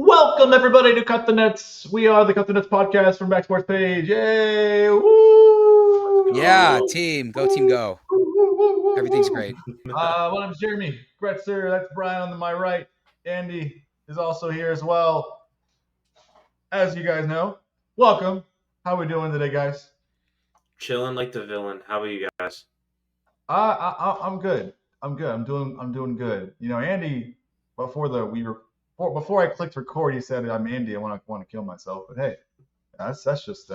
Welcome everybody to Cut the Nets. We are the Cut the Nets podcast from Back Sports Page. Yay! Woo! Yeah, team. Go, team, go. Everything's great. My name's Jeremy Gretzer. That's Brian on my right. Andy is also here as well. As you guys know, welcome. How we doing today, guys? Chilling like the villain. How about you guys? I'm good. I'm doing good. You know, Andy, before I clicked record, he said, "I'm Andy. I want to kill myself." But hey, that's just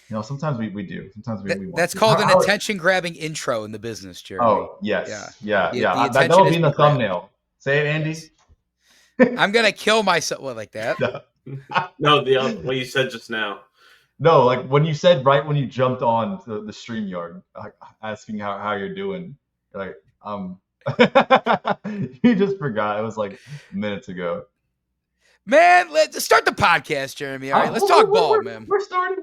sometimes we do. Sometimes we want. That's called an attention-grabbing intro in the business, Jeremy. Oh yes, yeah. The That'll be in the thumbnail. Say it, Andy. I'm gonna kill myself. What, like that? No, what you said just now. No, like when you said right when you jumped on the StreamYard, asking how you're doing, like you just forgot. It was like minutes ago. Man, let's start the podcast, Jeremy. All right, let's talk ball, man. We're starting.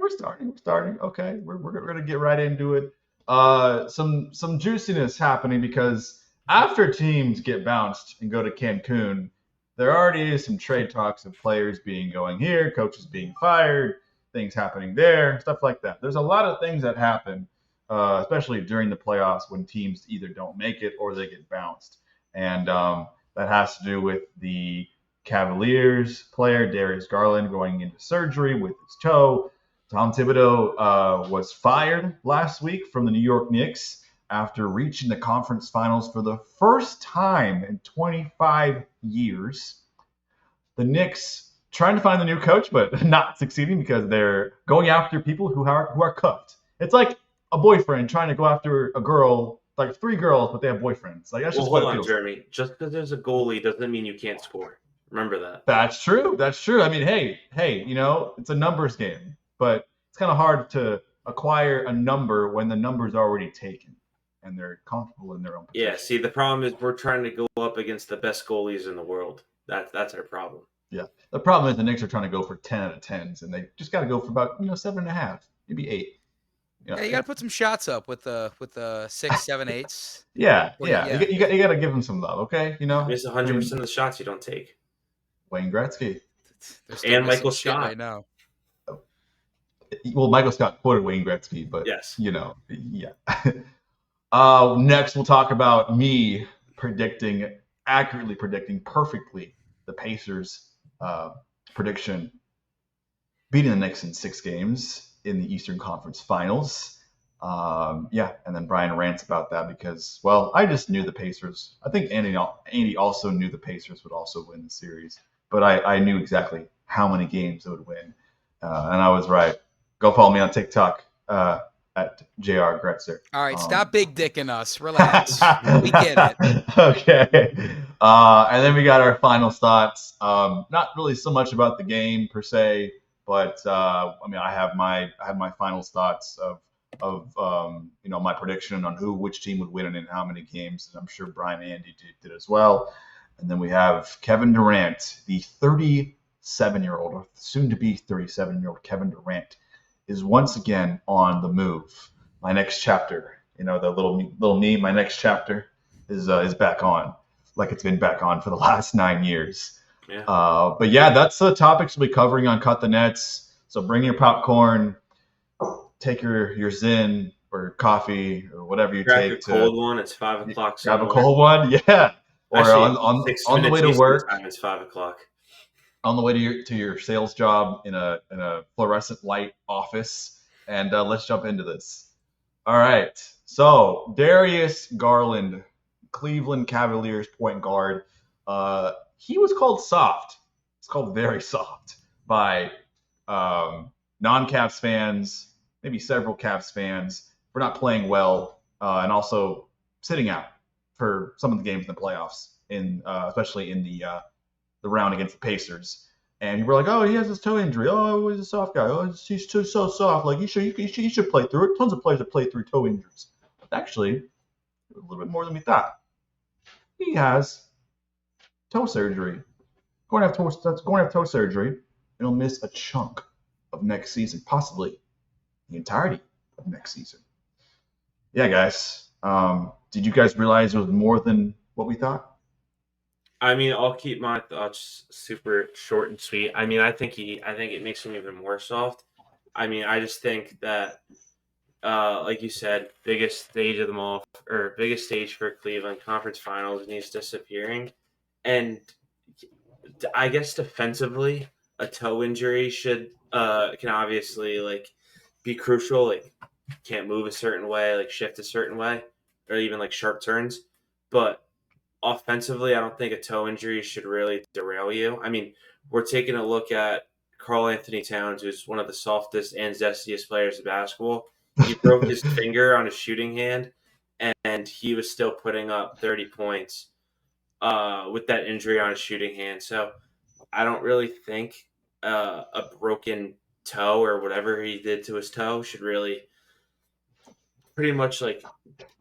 Okay, we're gonna get right into it. Some juiciness happening because after teams get bounced and go to Cancun, there already is some trade talks of players going here, coaches being fired, things happening there, stuff like that. There's a lot of things that happen, especially during the playoffs when teams either don't make it or they get bounced, and that has to do with the Cavaliers player Darius Garland going into surgery with his toe. Tom Thibodeau was fired last week from the New York Knicks after reaching the conference finals for the first time in 25 years. The Knicks trying to find the new coach, but not succeeding because they're going after people who are cuffed. It's like a boyfriend trying to go after a girl, like three girls, but they have boyfriends. Like that's just what it feels. Hold on, Jeremy. Just because there's a goalie doesn't mean you can't score. Remember that. That's true. I mean, hey, it's a numbers game, but it's kind of hard to acquire a number when the number's already taken and they're comfortable in their own position. Yeah, see, the problem is we're trying to go up against the best goalies in the world. That's our problem. Yeah. The problem is the Knicks are trying to go for 10 out of 10s, and they just got to go for about 7.5, maybe 8. Yeah, you got to put some shots up with the 6, 7, 8s. Yeah. You got to give them some love, okay? Miss 100% of the shots you don't take. Wayne Gretzky and Michael Scott right now. Well, Michael Scott quoted Wayne Gretzky, but yes, yeah. Next, we'll talk about me accurately predicting perfectly the Pacers' prediction, beating the Knicks in 6 games in the Eastern Conference Finals. And then Brian rants about that because, well, I just knew the Pacers. I think Andy also knew the Pacers would also win the series, but I knew exactly how many games they would win, and I was right. Go follow me on TikTok at JR Gretzer. All right, stop big dicking us. Relax. We get it. Okay. And then we got our final thoughts. Not really so much about the game per se, but I have my final thoughts of my prediction on which team would win and in how many games, and I'm sure Brian and Andy did as well. And then we have Kevin Durant, the 37-year-old, or soon to be 37-year-old Kevin Durant, is once again on the move. My next chapter, the little me, my next chapter is back on, like it's been back on for the last 9 years. Yeah. But yeah, that's the topics we'll be covering on Cut the Nets. So bring your popcorn, take your Zyn or coffee or whatever you grab take. Grab a cold one. It's 5 o'clock. Grab a cold one, yeah. Or actually, on the way to work. Time it's 5 o'clock. On the way to your sales job in a fluorescent light office, and let's jump into this. All right. So Darius Garland, Cleveland Cavaliers point guard. He was called soft. It's called very soft by non-Cavs fans, maybe several Cavs fans, for not playing well and also sitting out for some of the games in the playoffs, especially in the round against the Pacers. And you were like, oh, he has this toe injury. Oh, he's a soft guy. Oh, he's so soft. Like he should play through it. Tons of players have played through toe injuries. But actually, a little bit more than we thought. He has toe surgery. Going to have toe surgery, and he'll miss a chunk of next season, possibly the entirety of next season. Yeah, guys. Did you guys realize it was more than what we thought? I mean, I'll keep my thoughts super short and sweet. I mean, I think it makes him even more soft. I mean, I just think that, like you said, biggest stage of them all, or biggest stage for Cleveland, conference finals, and he's disappearing. And I guess defensively, a toe injury should can obviously like be crucial. Like can't move a certain way, like shift a certain way, or even like sharp turns. But offensively, I don't think a toe injury should really derail you. I mean, we're taking a look at Karl Anthony Towns, who's one of the softest and zestiest players of basketball. He broke his finger on his shooting hand, and he was still putting up 30 points with that injury on his shooting hand. So I don't really think a broken toe or whatever he did to his toe should really pretty much like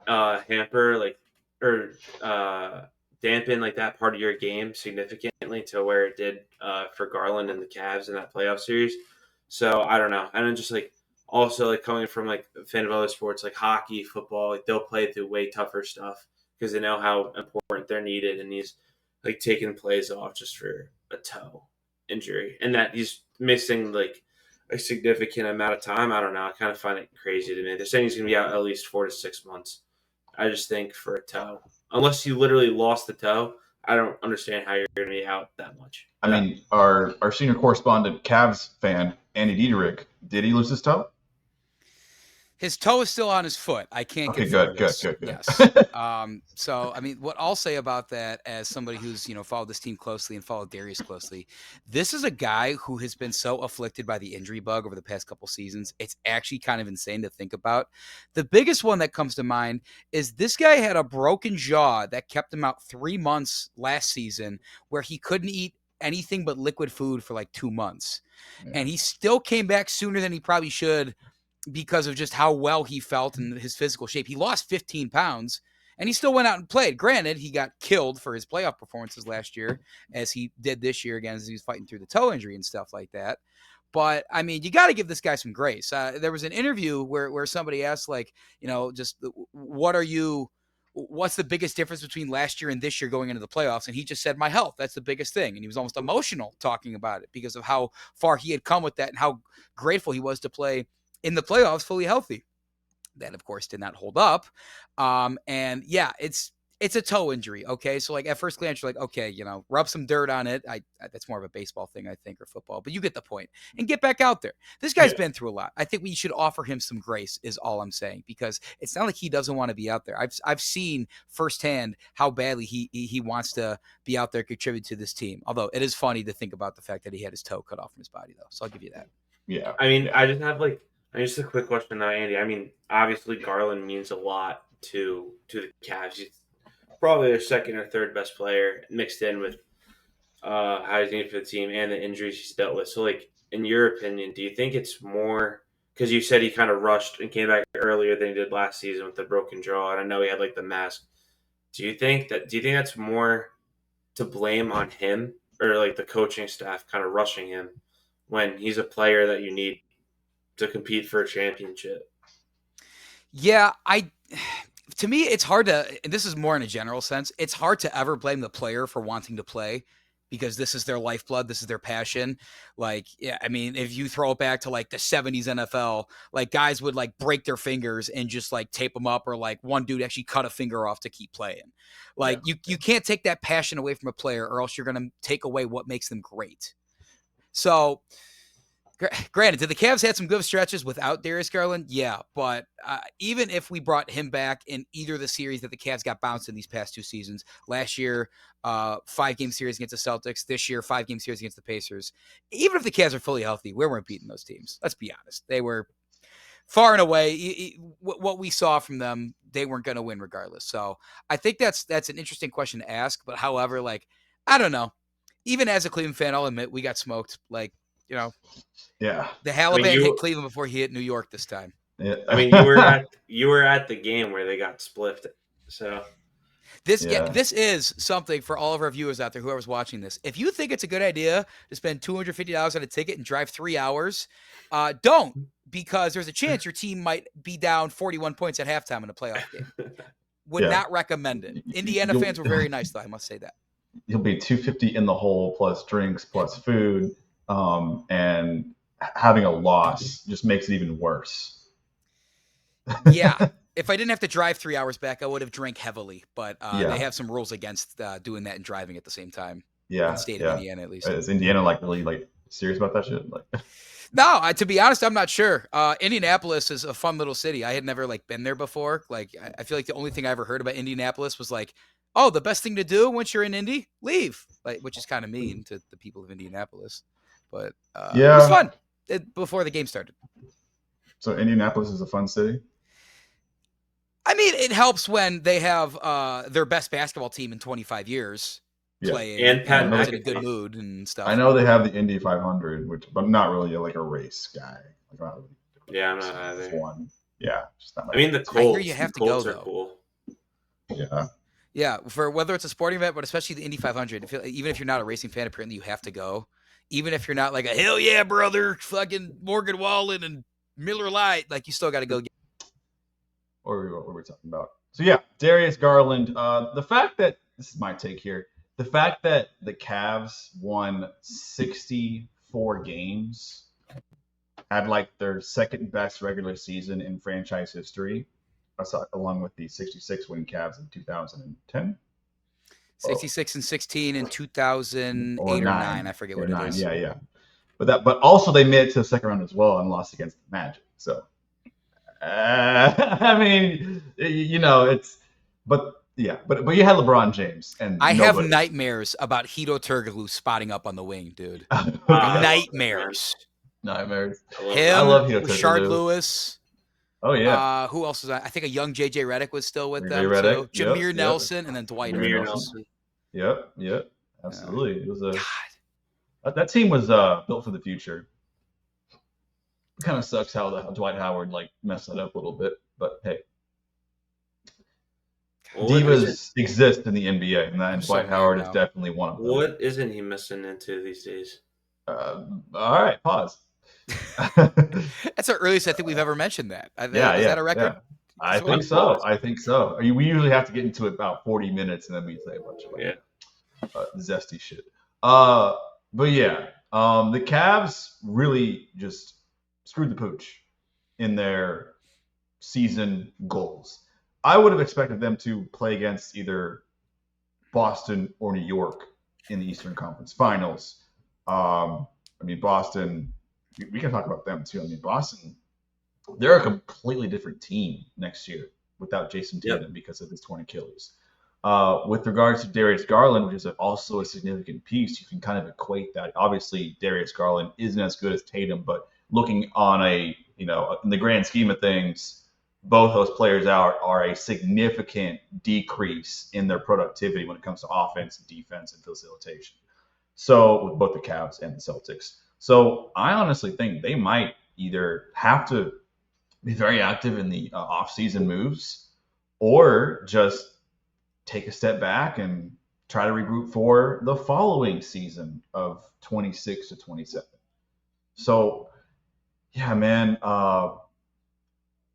hamper like or dampen like that part of your game significantly to where it did for Garland and the Cavs in that playoff series. So I don't know. And then just like also like coming from like a fan of other sports like hockey, football, like they'll play through way tougher stuff because they know how important they're needed, and he's like taking plays off just for a toe injury, and that he's missing like a significant amount of time. I don't know. I kind of find it crazy to me. They're saying he's going to be out at least 4 to 6 months. I just think for a toe, unless you literally lost the toe, I don't understand how you're going to be out that much. I mean, our senior correspondent, Cavs fan, Andy Dieterich, did he lose his toe? His toe is still on his foot. I can't Okay, confirm good. Yes. So, I mean, what I'll say about that as somebody who's, followed this team closely and followed Darius closely, this is a guy who has been so afflicted by the injury bug over the past couple seasons. It's actually kind of insane to think about. The biggest one that comes to mind is this guy had a broken jaw that kept him out 3 months last season where he couldn't eat anything but liquid food for like 2 months. Yeah. And he still came back sooner than he probably should because of just how well he felt and his physical shape. He lost 15 pounds and he still went out and played. Granted, he got killed for his playoff performances last year, as he did this year again, as he was fighting through the toe injury and stuff like that. But I mean, you got to give this guy some grace. There was an interview where somebody asked, like, just what's the biggest difference between last year and this year going into the playoffs? And he just said, my health. That's the biggest thing. And he was almost emotional talking about it because of how far he had come with that and how grateful he was to play in the playoffs fully healthy. That, of course, did not hold up. And yeah, it's a toe injury. Okay. So like at first glance, you're like, okay, rub some dirt on it. That's more of a baseball thing, I think, or football, but you get the point and get back out there. This guy's been through a lot. I think we should offer him some grace is all I'm saying, because it's not like he doesn't want to be out there. I've seen firsthand how badly he wants to be out there, contribute to this team. Although it is funny to think about the fact that he had his toe cut off from his body though. So I'll give you that. Yeah. I mean, I just have just a quick question now, Andy. I mean, obviously Garland means a lot to the Cavs. He's probably their second or third best player, mixed in with how he's needed for the team and the injuries he's dealt with. So, like, in your opinion, do you think it's more because you said he kind of rushed and came back earlier than he did last season with the broken jaw, and I know he had like the mask. Do you think that's more to blame on him or like the coaching staff kind of rushing him when he's a player that you need to compete for a championship? Yeah, to me, it's hard to, and this is more in a general sense, it's hard to ever blame the player for wanting to play because this is their lifeblood. This is their passion. Like, yeah, I mean, if you throw it back to like the 70s NFL, like guys would like break their fingers and just like tape them up, or like one dude actually cut a finger off to keep playing. Like you can't take that passion away from a player, or else you're going to take away what makes them great. So, granted, did the Cavs had some good stretches without Darius Garland? Yeah, but even if we brought him back in either of the series that the Cavs got bounced in these past 2 seasons, last year, 5-game series against the Celtics, this year, 5-game series against the Pacers, even if the Cavs are fully healthy, we weren't beating those teams. Let's be honest. They were far and away, what we saw from them, they weren't going to win regardless. So I think that's an interesting question to ask. But however, like, I don't know. Even as a Cleveland fan, I'll admit we got smoked. Like, Yeah. The Haliban hit Cleveland before he hit New York this time. Yeah. I mean, you were at the game where they got spliffed. So this is something for all of our viewers out there, whoever's watching this. If you think it's a good idea to spend $250 on a ticket and drive 3 hours, don't, because there's a chance your team might be down 41 points at halftime in a playoff game. Would not recommend it. Indiana fans were very nice, though, I must say that. he'll be 250 in the hole plus drinks plus food, and having a loss just makes it even worse. Yeah. If I didn't have to drive 3 hours back, I would have drank heavily. But Yeah. they have some rules against doing that and driving at the same time. Yeah, In the state of Indiana, at least. Is Indiana really serious about that shit? Like, no, to be honest, I'm not sure. Indianapolis is a fun little city. I had never been there before. I feel like the only thing I ever heard about Indianapolis was oh, the best thing to do once you're in Indy, leave. Which is kind of mean to the people of Indianapolis. But it was fun before the game started. So Indianapolis is a fun city? I mean, it helps when they have their best basketball team in 25 years playing and Pat McAfee in a good mood and stuff. I know they have the Indy 500, but I'm not really a race guy. I'm not either. One. Yeah, just not. I mean, the Colts. I hear you have to go, are though. Cool. Yeah. Yeah, for whether it's a sporting event, but especially the Indy 500, even if you're not a racing fan, apparently you have to go. Even if you're not a hell yeah, brother, fucking Morgan Wallen and Miller Lite, you still got to go. What were we talking about? So yeah, Darius Garland. The fact that this is my take here. The fact that the Cavs won 64 games, had their second best regular season in franchise history, along with the 66 win Cavs in 2010. 66 and 16 in 2008 or 9. I forget what it is. Yeah. But also they made it to the second round as well and lost against the Magic. So, I mean, but you had LeBron James, and I have nightmares about Hedo Turkoglu spotting up on the wing, dude. Nightmares. Him, I love Hedo Turkoglu. Rashard Lewis. Oh yeah. Who else was I think a young JJ Redick was still with them Redick, too. Jameer Nelson and then Dwight Nelson. Yep. Absolutely. It was that team was built for the future. It kind of sucks how Dwight Howard messed that up a little bit, but hey. Divas exist in the NBA, and Dwight Howard is definitely one of them. What isn't he missing into these days? All right, pause. That's the earliest I think we've ever mentioned that. Is that a record? Yeah. I think so. We usually have to get into it about 40 minutes, and then we say a bunch of zesty shit. But yeah, the Cavs really just screwed the pooch in their season goals. I would have expected them to play against either Boston or New York in the Eastern Conference Finals. Boston, we can talk about them too. Boston, they're a completely different team next year without Jason Tatum because of his torn Achilles. With regards to Darius Garland, which is also a significant piece, you can kind of equate that. Obviously, Darius Garland isn't as good as Tatum, but looking on in the grand scheme of things, both those players are a significant decrease in their productivity when it comes to offense, defense, and facilitation. So with both the Cavs and the Celtics. So I honestly think they might either have to be very active in the off-season moves or just take a step back and try to regroup for the following season of 26 to 27. So, yeah, man,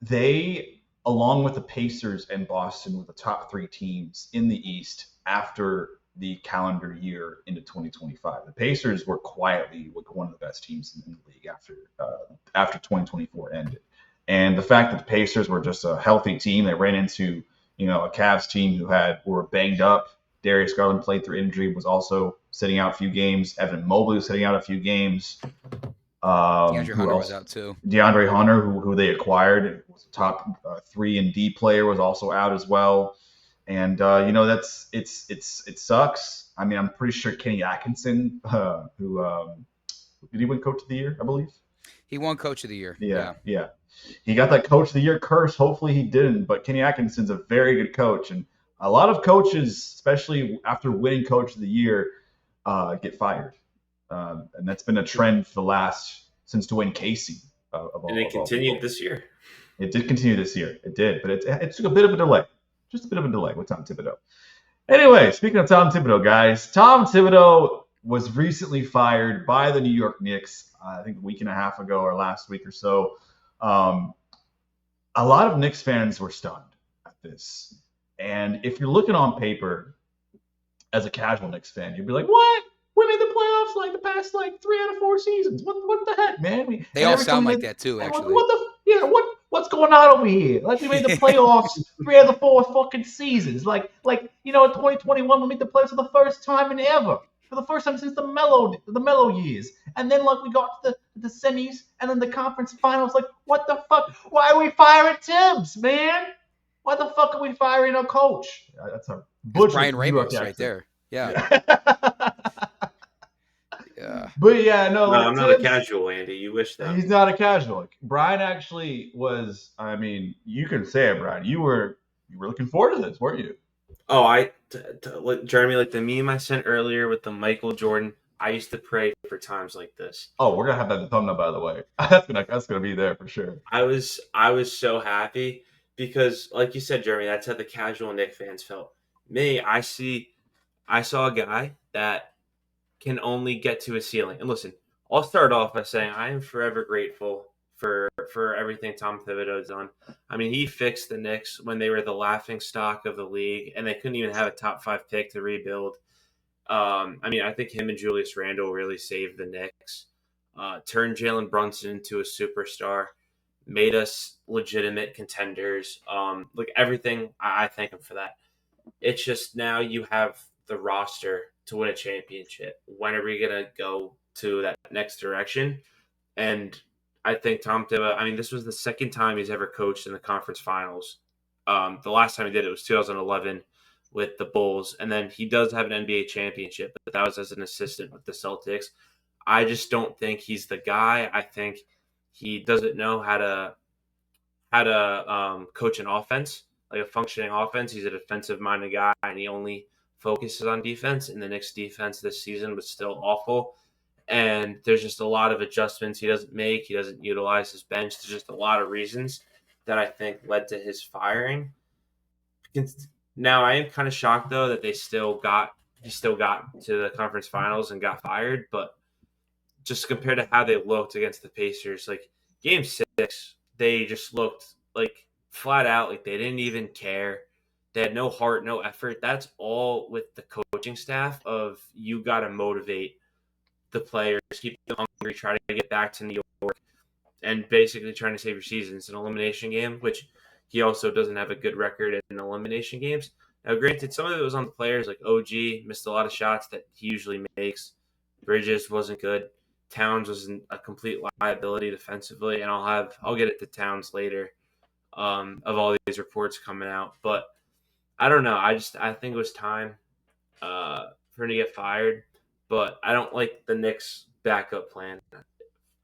they, along with the Pacers and Boston, were the top three teams in the East after the calendar year into 2025. The Pacers were quietly one of the best teams in the league after 2024 ended. And the fact that the Pacers were just a healthy team, they ran into a Cavs team who were banged up. Darius Garland played through injury, was also sitting out a few games. Evan Mobley was sitting out a few games. DeAndre Hunter was out too. DeAndre Hunter, who they acquired, was a top 3-and-D player, was also out as well. And it sucks. I'm pretty sure Kenny Atkinson, who did he win Coach of the Year? I believe he won Coach of the Year. Yeah. He got that Coach of the Year curse. Hopefully he didn't. But Kenny Atkinson's a very good coach, and a lot of coaches, especially after winning Coach of the Year, get fired. And that's been a trend for since Dwayne Casey. And it continued this year. It did continue this year. It did, but it took a bit of a delay. Just a bit of a delay with Tom Thibodeau. Anyway, speaking of Tom Thibodeau, guys, Tom Thibodeau was recently fired by the New York Knicks, I think a week and a half ago or last week or so. A lot of Knicks fans were stunned at this. And if you're looking on paper, as a casual Knicks fan, you'd be like, what? We made the playoffs like the past like 3 out of 4 seasons. What the heck, man? They all sound like that too, actually. What's going on over here? Like we made the playoffs 3 out of the 4 fucking seasons. Like in 2021 we made the playoffs for the first time in ever. For the first time since the mellow years. And then like we got to the semis and then the conference finals. Like what the fuck? Why are we firing Tibbs, man? Why the fuck are we firing a coach? That's a butcher Brian New York Ramos accent. right there. Yeah. Yeah. But yeah, no, No, like I'm not a Tibbs, casual, Andy. You wish that. he's not a casual. Brian actually was. I mean, you can say it, Brian. You were looking forward to this, weren't you? Oh, Jeremy, like the meme I sent earlier with the Michael Jordan. I used to pray for times like this. Oh, we're gonna have that in the thumbnail, by the way. That's gonna be there for sure. I was so happy because, like you said, Jeremy, that's how the casual Knicks fans felt. Me, I saw a guy that can only get to his ceiling. And listen, I'll start off by saying I am forever grateful for everything Tom Thibodeau has done. I mean, he fixed the Knicks when they were the laughing stock of the league, and they couldn't even have a top 5 pick to rebuild. I mean, I think him and Julius Randle really saved the Knicks. Turned Jalen Brunson into a superstar, made us legitimate contenders. Like everything, I thank him for that. It's just now you have the roster to win a championship. When are we gonna go to that next direction? And I think Tom Thibodeau. I mean, this was the second time he's ever coached in the conference finals. The last time he did it was 2011 with the Bulls, and then he does have an NBA championship, but that was as an assistant with the Celtics. I just don't think he's the guy. I think he doesn't know how to coach an offense, like a functioning offense. He's a defensive-minded guy, and he only focuses on defense. And the Knicks' defense this season was still awful. And there's just a lot of adjustments he doesn't make. He doesn't utilize his bench. There's just a lot of reasons that I think led to his firing. Now, I am kind of shocked, though, that he still got to the conference finals and got fired. But just compared to how they looked against the Pacers, like Game 6, they just looked like flat out like they didn't even care. They had no heart, no effort. That's all with the coaching staff of you got to motivate the players, keep them hungry, try to get back to New York, and basically trying to save your season. It's an elimination game, which he also doesn't have a good record in elimination games. Now, granted, some of it was on the players, like OG missed a lot of shots that he usually makes. Bridges wasn't good. Towns was a complete liability defensively, and I'll get it to Towns later of all these reports coming out. But I don't know. I think it was time for him to get fired. But I don't like the Knicks' backup plan.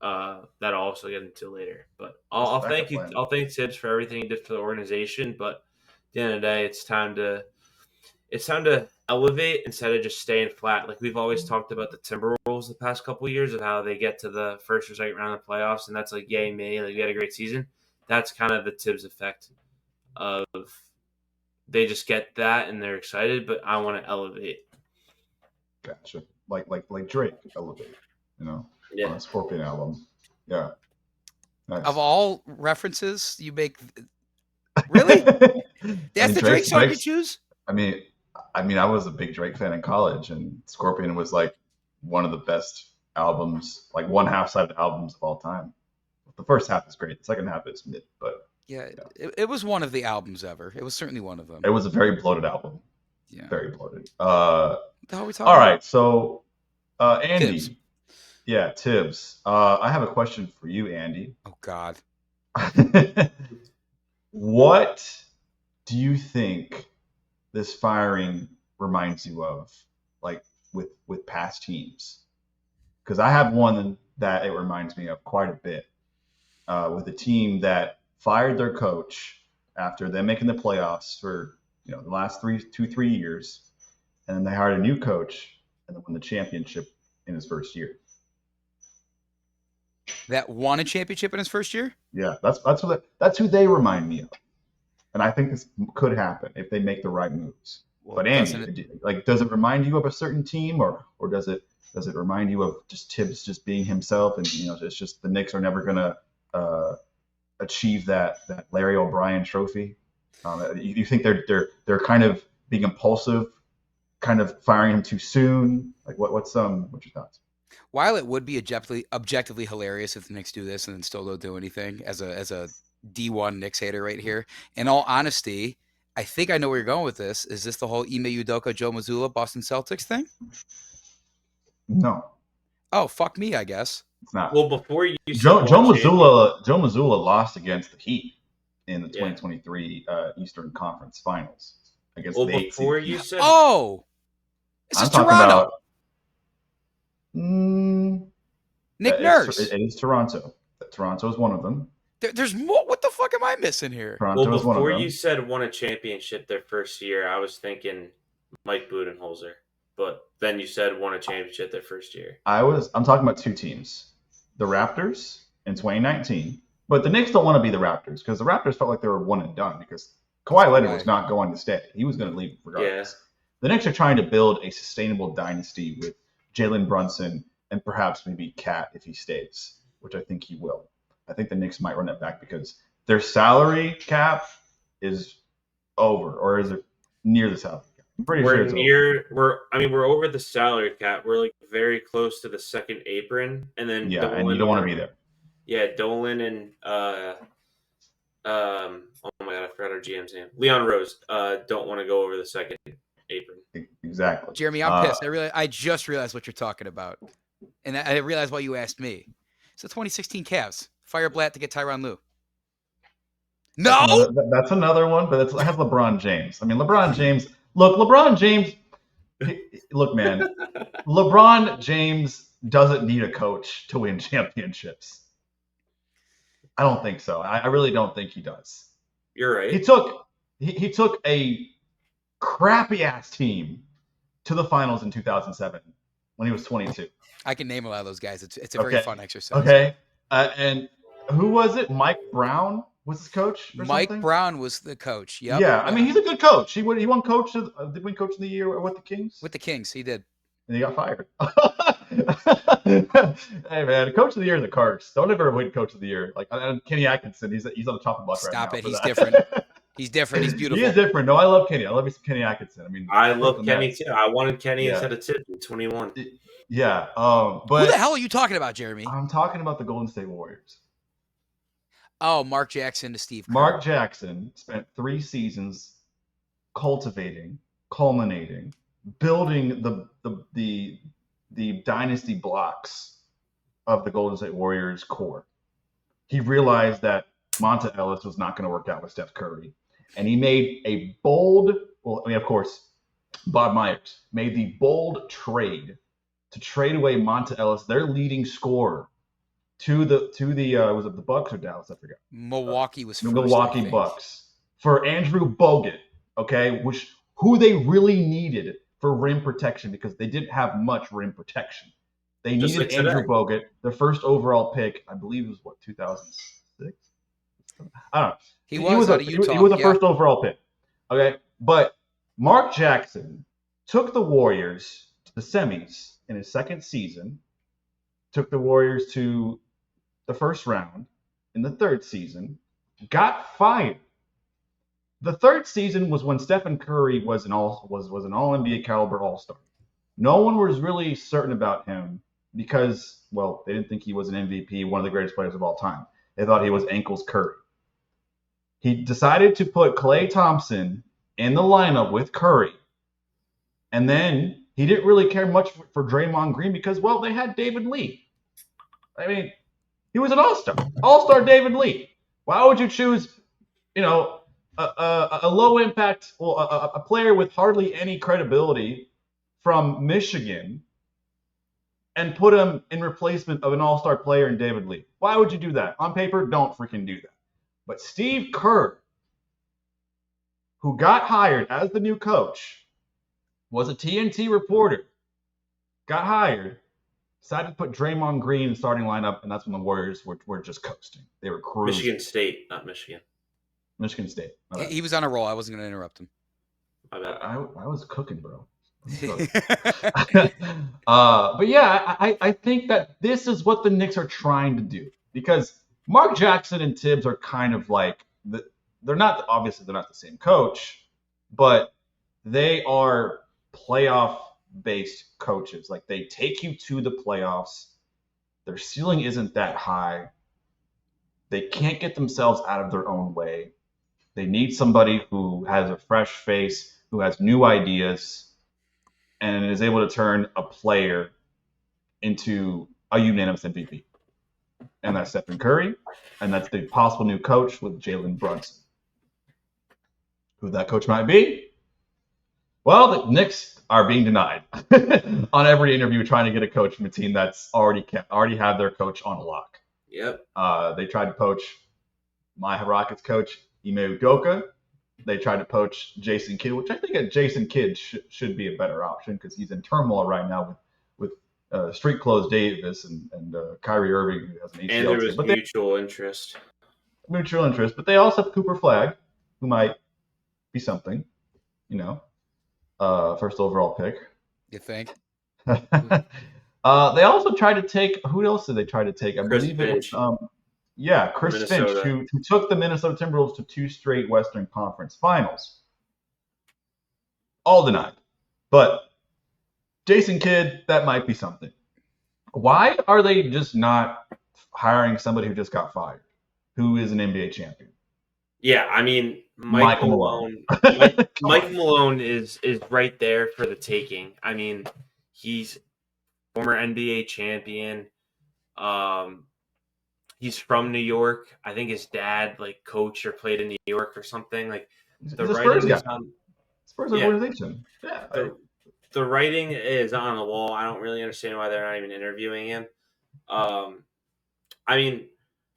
That I'll also get into later. But I'll thank you. I'll thank Tibbs for everything he did for the organization. But at the end of the day, it's time to elevate instead of just staying flat. Like we've always talked about the Timberwolves the past couple of years of how they get to the first or second round of the playoffs, and that's like yay me, like we had a great season. That's kind of the Tibbs effect of they just get that and they're excited, but I want to elevate. Gotcha. Like Drake elevate, on a Scorpion album. Yeah. Nice. Of all references you make, really? That's the Drake song you choose? I mean, I was a big Drake fan in college, and Scorpion was like one of the best albums, like one half-sided albums of all time. The first half is great. The second half is mid, but yeah. It was one of the albums ever. It was certainly one of them. It was a very bloated album. Yeah. Very bloated. What the hell are we talking all right, about? so Andy. Tibbs. Yeah, Tibbs. I have a question for you, Andy. Oh God. What do you think this firing reminds you of, like with past teams? Because I have one that it reminds me of quite a bit, with a team that fired their coach after them making the playoffs for the last 3 years, and then they hired a new coach and then won the championship in his first year. That won a championship in his first year? Yeah, that's who they remind me of, and I think this could happen if they make the right moves. Well, but Andy, does it remind you of a certain team, or does it remind you of just Tibbs just being himself, and it's just the Knicks are never gonna achieve that Larry O'Brien trophy? You think they're kind of being impulsive kind of firing him too soon? Like, what's your thoughts? While it would be objectively hilarious if the Knicks do this and then still don't do anything, as a D1 Knicks hater right here, in all honesty, I think I know where you're going with this. Is this the whole Ime Udoka, Joe Mazzulla, Boston Celtics thing? No, Oh, fuck me, I guess. it's not. Well, before you said Joe one champion- Mazzulla lost against the Heat in the 2023 Eastern Conference Finals against Well, the 8th before seed you Heat. said Oh, this I'm is talking Toronto. about. Nick Nurse. It is Toronto. Toronto is one of them. There's more. What the fuck am I missing here? Toronto well, is one of before them. you said won a championship their first year, I was thinking Mike Budenholzer. But then you said won a championship their first year. I'm talking about two teams. The Raptors in 2019. But the Knicks don't want to be the Raptors because the Raptors felt like they were one and done because Kawhi Leonard was not going to stay. He was going to leave regardless. Yeah. The Knicks are trying to build a sustainable dynasty with Jalen Brunson and perhaps maybe Cat if he stays, which I think he will. I think the Knicks might run it back because their salary cap is over, or is it near the salary cap? I'm pretty sure it's over. We're over the salary cap. We're like very close to the second apron, and then Yeah, and you don't want to be there. Yeah, Dolan and oh my god, I forgot our GM's name. Leon Rose don't want to go over the second apron. Exactly. Jeremy, I'm pissed. I just realized what you're talking about, and I realized why you asked me. It's the 2016 Cavs. Fire Blatt to get Tyronn Lue. No, that's another one, but it has LeBron James. I mean, LeBron James. Look, man. LeBron James doesn't need a coach to win championships. I don't think so. I really don't think he does. You're right. He took a crappy ass team to the finals in 2007 when he was 22. I can name a lot of those guys. It's a very fun exercise. Okay. And who was it? Mike Brown was his coach? Mike Brown was the coach. Yep. Yeah. I mean, he's a good coach. He won coach. Did he win coach of the year with the Kings? With the Kings, he did. And he got fired. Hey man, coach of the year is a curse. Don't ever win coach of the year. Like Kenny Atkinson, he's on the chopping block right now. Stop it. He's different. He's different. He's beautiful. He is different. No, I love Kenny. I love me some Kenny Atkinson. I mean, I love Kenny too. I wanted Kenny instead of Tip in 21. Yeah. But who the hell are you talking about, Jeremy? I'm talking about the Golden State Warriors. Oh, Mark Jackson to Steve Kerr. Mark Jackson spent 3 seasons culminating, building the dynasty blocks of the Golden State Warriors core. He realized that Monta Ellis was not going to work out with Steph Curry. And he made a bold, of course, Bob Myers made the bold trade to trade away Monta Ellis, their leading scorer, to the was it the Bucks or Dallas? I forgot. Milwaukee was first, Milwaukee Bucks for Andrew Bogut, okay, who they really needed for rim protection because they didn't have much rim protection. They needed Andrew Bogut, the first overall pick, I believe it was 2006. I don't know. He was out of Utah. He was a first overall pick. Okay, but Mark Jackson took the Warriors to the semis in his second season. Took the Warriors to the first round in the third season. Got fired. The third season was when Stephen Curry was an all NBA caliber All-Star. No one was really certain about him because, they didn't think he was an MVP, one of the greatest players of all time. They thought he was Ankles Curry. He decided to put Klay Thompson in the lineup with Curry. And then he didn't really care much for Draymond Green because, they had David Lee. I mean, he was an all-star. All-star David Lee. Why would you choose, a low-impact, a player with hardly any credibility from Michigan and put him in replacement of an all-star player in David Lee? Why would you do that? On paper, don't freaking do that. But Steve Kerr, who got hired as the new coach, was a TNT reporter, got hired, decided to put Draymond Green in the starting lineup, and that's when the Warriors were just coasting. They were cruising. Michigan State, not Michigan. Michigan State. He was on a roll. I wasn't going to interrupt him. I was cooking, bro. But yeah, I think that this is what the Knicks are trying to do because Mark Jackson and Tibbs are kind of like they're not the same coach, but they are playoff-based coaches. Like, they take you to the playoffs. Their ceiling isn't that high. They can't get themselves out of their own way. They need somebody who has a fresh face, who has new ideas, and is able to turn a player into a unanimous MVP. And that's Stephen Curry, and that's the possible new coach with Jalen Brunson. Who that coach might be? Well, the Knicks are being denied on every interview trying to get a coach from a team that's already have their coach on lock. Yep. They tried to poach my Rockets coach, Ime Udoka. They tried to poach Jason Kidd, which I think a Jason Kidd should be a better option because he's in turmoil right now with street clothes Davis and Kyrie Irving, who has an ACL. And there was mutual interest. Mutual interest. But they also have Cooper Flagg, who might be something, first overall pick. You think? They also tried to take, who else did they try to take? I believe Finch. it was Chris Finch, who took the Minnesota Timberwolves to 2 straight Western Conference Finals. All denied. But Jason Kidd, that might be something. Why are they just not hiring somebody who just got fired, who is an NBA champion? Yeah, I mean, Michael Malone. Mike Malone is right there for the taking. I mean, he's former NBA champion. He's from New York. I think his dad coached or played in New York or something. The writing is on Spurs organization. Yeah. The writing is on the wall. I don't really understand why they're not even interviewing him. I mean,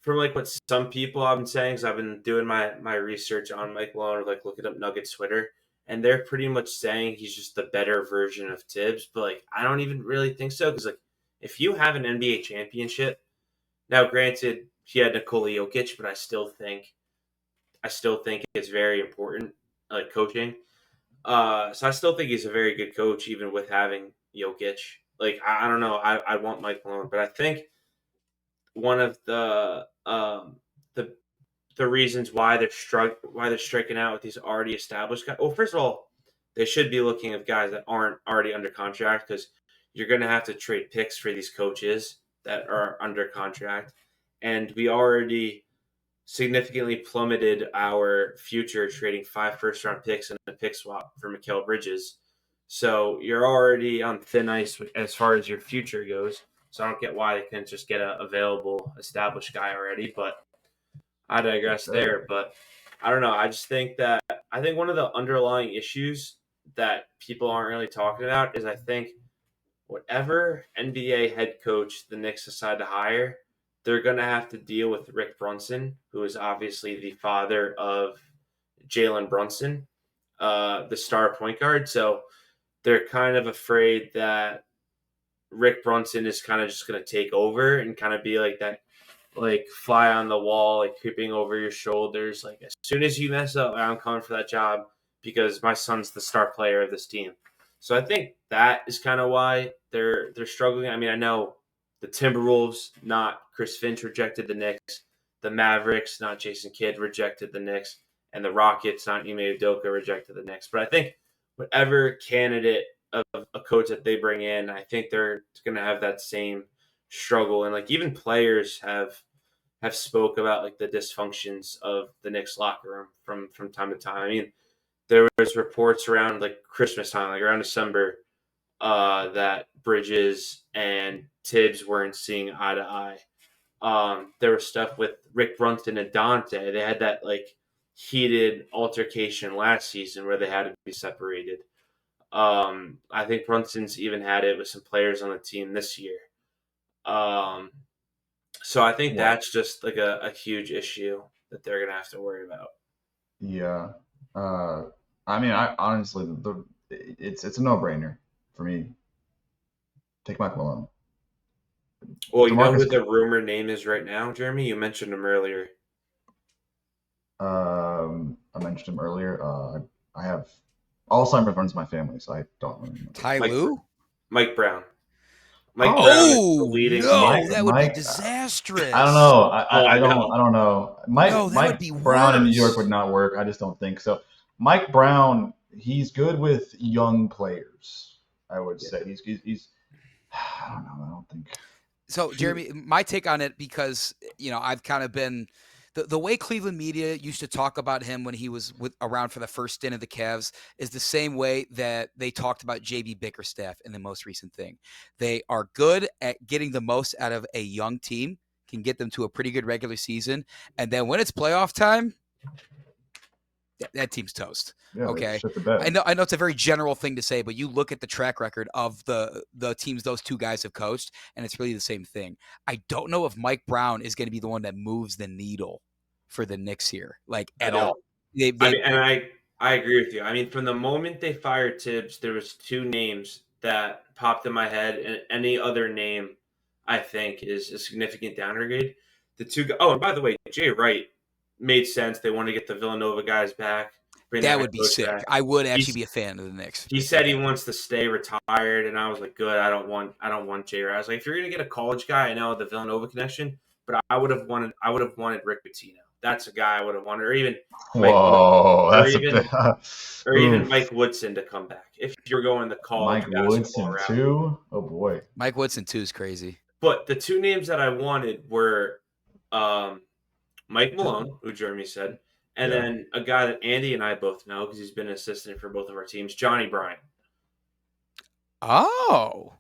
from what some people have been saying, because I've been doing my research on Mike Malone, or looking up Nuggets Twitter, and they're pretty much saying he's just the better version of Tibbs. But I don't even really think so, because if you have an NBA championship, now granted he had Nikola Jokic, but I still think it's very important, coaching. So I still think he's a very good coach, even with having Jokic. I don't know. I want Mike Malone, but I think one of the reasons why they're striking out with these already established guys. Well, first of all, they should be looking at guys that aren't already under contract, because you're going to have to trade picks for these coaches that are under contract, and we already significantly plummeted our future trading 5 first-round picks and a pick swap for Mikal Bridges. So you're already on thin ice as far as your future goes. So I don't get why they couldn't just get an available, established guy already. But I digress there. But I don't know. I think one of the underlying issues that people aren't really talking about is, I think, whatever NBA head coach the Knicks decide to hire, they're going to have to deal with Rick Brunson, who is obviously the father of Jalen Brunson, the star point guard. So they're kind of afraid that Rick Brunson is kind of just going to take over and kind of be that, fly on the wall, creeping over your shoulders. As soon as you mess up, I'm coming for that job because my son's the star player of this team. So I think that is kind of why they're struggling. I mean, I know the Timberwolves, not Chris Finch, rejected the Knicks. The Mavericks, not Jason Kidd, rejected the Knicks. And the Rockets, not Ime Udoka, rejected the Knicks. But I think whatever candidate of a coach that they bring in, I think they're going to have that same struggle. And even players have spoke about the dysfunctions of the Knicks locker room from time to time. I mean, there was reports around Christmas time, around December, that Bridges and Tibbs weren't seeing eye to eye. There was stuff with Rick Brunson and Dante. They had that heated altercation last season where they had to be separated. I think Brunson's even had it with some players on the team this year. So I think that's just a huge issue that they're gonna have to worry about. Yeah. I mean, I honestly, it's a no-brainer for me. Take Mike Malone. Well, you know who the rumor name is right now, Jeremy? You mentioned him earlier. I mentioned him earlier. I have Alzheimer's runs my family, so I don't really know. Ty Lue? Mike Brown. Brown is the leading. That would be disastrous. I don't know. I don't know. Mike would be Brown in New worse. York would not work. I just don't think so. Mike Brown, he's good with young players. I would say he's I don't know. I don't think. So, Jeremy, my take on it, because I've kind of been the way Cleveland media used to talk about him when he was around for the first stint of the Cavs is the same way that they talked about JB Bickerstaff in the most recent thing. They are good at getting the most out of a young team, can get them to a pretty good regular season, and then when it's playoff time, that team's toast. Yeah, Okay. shit the bed. I know it's a very general thing to say, but you look at the track record of the teams those two guys have coached, and it's really the same thing. I don't know if Mike Brown is going to be the one that moves the needle for the Knicks here, like at all. I agree with you. I mean, from the moment they fired Tibbs, there was two names that popped in my head, and any other name I think is a significant downgrade. And by the way, Jay Wright made sense. They want to get the Villanova guys back. That would be sick. Back. I would actually be a fan of the Knicks. He said he wants to stay retired, and I was like, good. I don't want Jay Wright. I was like, if you're gonna get a college guy, I know the Villanova connection, but I would have wanted Rick Pitino. That's a guy I would have wanted, or even Mike Woodson to come back if you're going to college. Mike Woodson too. Oh boy, Mike Woodson too is crazy. But the two names that I wanted were Mike Malone, who Jeremy said, and then a guy that Andy and I both know because he's been an assistant for both of our teams, Johnny Bryant. Oh,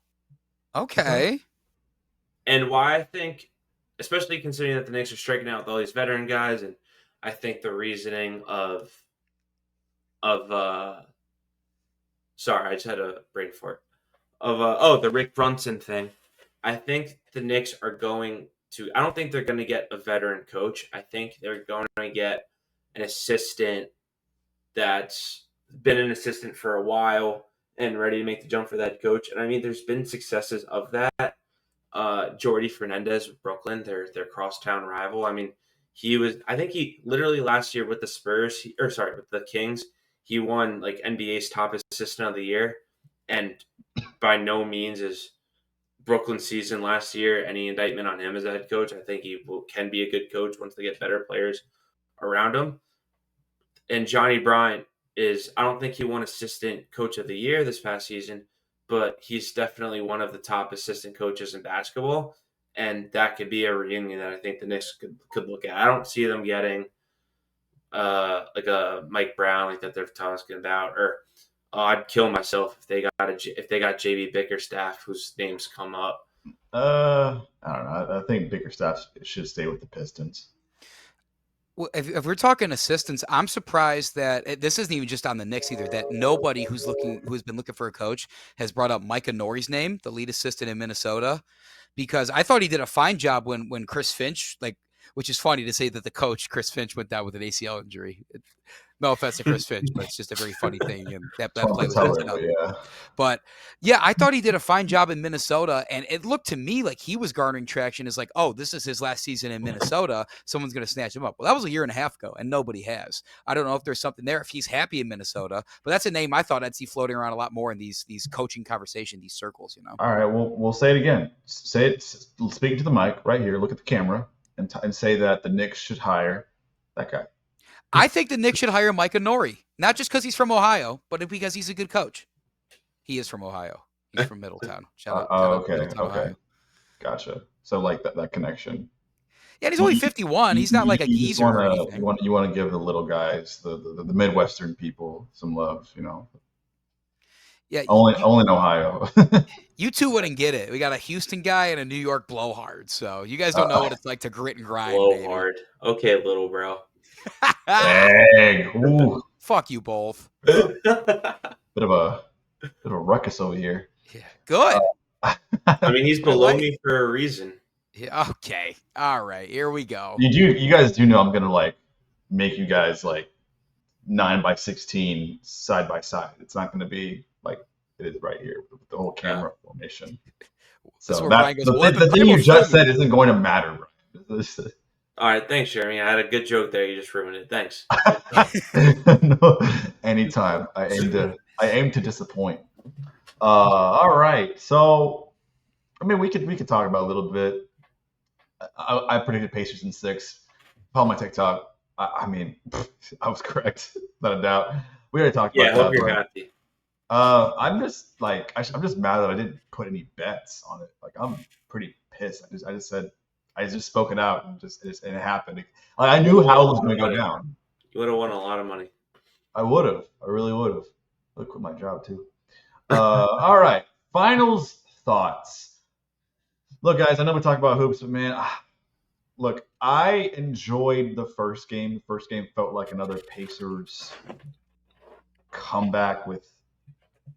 okay. And why I think, especially considering that the Knicks are striking out with all these veteran guys, and I think the reasoning of sorry, I just had a brain fart. The Rick Brunson thing. I think the Knicks are going to – I don't think they're going to get a veteran coach. I think they're going to get an assistant that's been an assistant for a while and ready to make the jump for that coach. And, I mean, there's been successes of that. Jordy Fernandez with Brooklyn, their crosstown rival. I mean, he literally last year with the Spurs – with the Kings, he won, like, NBA's top assistant of the year. And by no means is – Brooklyn season last year, any indictment on him as a head coach. I think he can be a good coach once they get better players around him. And Johnny Bryant I don't think he won assistant coach of the year this past season, but he's definitely one of the top assistant coaches in basketball. And that could be a reunion that I think the Knicks could look at. I don't see them getting like a Mike Brown like that they're talking about, or I'd kill myself if they got JB Bickerstaff, whose names come up. I don't know. I think Bickerstaff should stay with the Pistons. Well, if we're talking assistants, I'm surprised that this isn't even just on the Knicks either. That nobody who's been looking for a coach has brought up Micah Nori's name, the lead assistant in Minnesota, because I thought he did a fine job when Chris Finch, which is funny to say that the coach Chris Finch went down with an ACL injury. No offense to Chris Finch, but it's just a very funny thing. And that play was up. Yeah. But yeah, I thought he did a fine job in Minnesota, and it looked to me like he was garnering traction as like, oh, this is his last season in Minnesota. Someone's going to snatch him up. Well, that was a year and a half ago, and nobody has. I don't know if there's something there if he's happy in Minnesota, but that's a name I thought I'd see floating around a lot more in these coaching conversations, these circles. All right, we'll say it again. Say it. Speaking to the mic right here. Look at the camera and say that the Knicks should hire that guy. I think the Knicks should hire Micah Nori, not just because he's from Ohio, but because he's a good coach. He is from Ohio. He's from Middletown. Shout out Middletown, okay. Ohio. Gotcha. So like that connection. Yeah, and he's only 51. He's not like a geezer or anything. You want to give the little guys, the Midwestern people, some love, Yeah, only in Ohio. You two wouldn't get it. We got a Houston guy and a New York blowhard, so you guys don't know what it's like to grit and grind. Blowhard. Okay, little bro. Dang. Ooh. Fuck you both. Bit of a ruckus over here. Yeah, good. I mean, he's below me for a reason. Yeah, okay. All right, here we go. You guys do know I'm gonna make you guys 9x16 side by side. It's not gonna be like it is right here with the whole camera formation. So the thing you just said isn't going to matter. Right? All right, thanks, Jeremy. I had a good joke there. You just ruined it. Thanks. No, anytime. I aim to disappoint. All right. So, I mean, we could talk about a little bit. I predicted Pacers in 6. Follow my TikTok. I mean, I was correct, without a doubt. We already talked Yeah, about I hope that, you're but happy. I'm just like I'm just mad that I didn't put any bets on it. Like I'm pretty pissed. I just said I just spoke it out and and it happened. Like, I You would knew have won how a it was lot going of to go money. down. You would have won a lot of money. I would have. I really would have. I quit my job too. All right. Finals thoughts. Look, guys, I know we talk about hoops, but man, look, I enjoyed the first game. The first game felt like another Pacers comeback with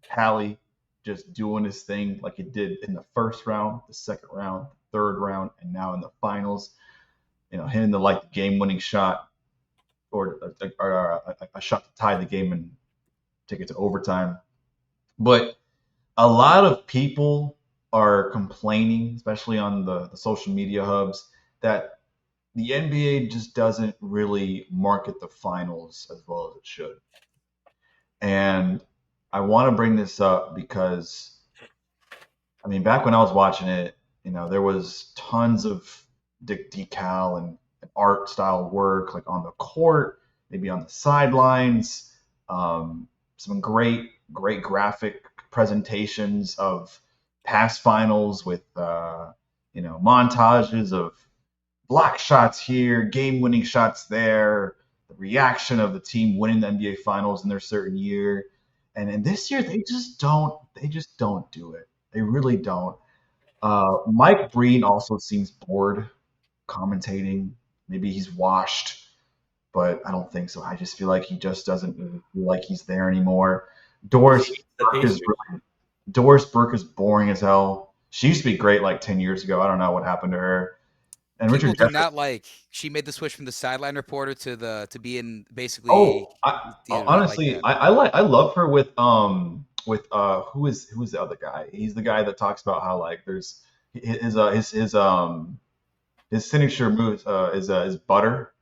Hallie just doing his thing like he did in the first round, the second round, the third round, and now in the finals. Hitting the game-winning shot or a shot to tie the game and take it to overtime. But a lot of people are complaining, especially on the social media hubs, that the NBA just doesn't really market the finals as well as it should. And I want to bring this up because, I mean, back when I was watching it, there was tons of decal and art style work, like on the court, maybe on the sidelines, some great graphic presentations of past finals with, montages of block shots here, game winning shots there, the reaction of the team winning the NBA finals in their certain year. And this year they just don't do it. They really don't. Mike Breen also seems bored commentating. Maybe he's washed, but I don't think so. I just feel like he just doesn't really feel like he's there anymore. Because Doris he hates the Burke is Pacers. Doris Burke is boring as hell. She used to be great like 10 years ago. I don't know what happened to her. And People Richard do Jefferson. not like. She made the switch from the sideline reporter to being basically. Oh, Do not like honestly, that. I love her with who is the other guy? He's the guy that talks about how like there's his signature move is butter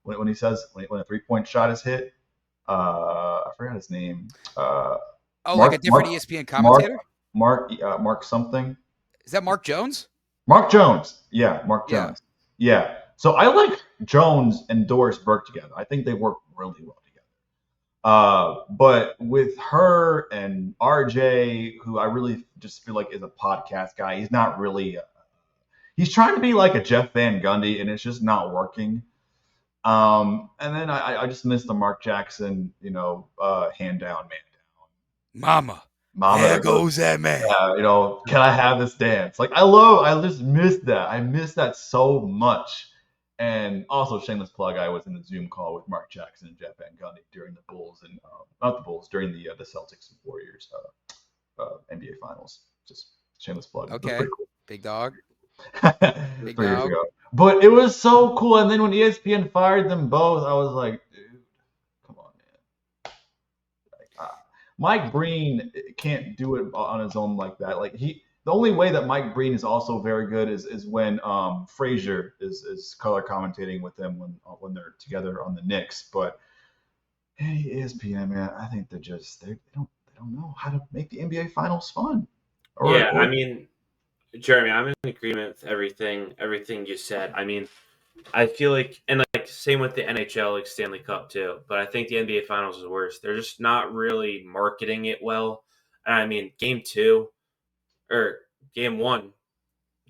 when he says when a 3-point shot is hit. I forgot his name. Oh, like a Mark different Mark ESPN Mark commentator? Mark something. Is that Mark Jones? Mark Jones. Yeah, Mark Yeah. Jones. Yeah. So I like Jones and Doris Burke together. I think they work really well together. But with her and RJ, who I really just feel like is a podcast guy, he's not really. He's trying to be like a Jeff Van Gundy, and it's just not working. And then I just miss the Mark Jackson, hand down, man down, Mama. mama There that goes, goes that man. can I have this dance? Like I just miss that. I miss that so much. And also, shameless plug, I was in the Zoom call with Mark Jackson and Jeff Van Gundy during the Bulls and not the Bulls during the Celtics and Warriors NBA Finals. Just shameless plug. It was Okay. pretty cool. Big dog. Big 3 years dog. ago. But it was so cool. And then when ESPN fired them both, I was like, dude, come on, man. Mike Breen can't do it on his own like that. The only way that Mike Breen is also very good is when Frazier is color commentating with them when they're together on the Knicks. But hey, ESPN, man, I think they don't know how to make the NBA Finals fun. Yeah, I mean, Jeremy, I'm in agreement with everything you said. I mean, I feel like, and like same with the NHL, like Stanley Cup too. But I think the NBA Finals is worse. They're just not really marketing it well. And I mean, game two or game one,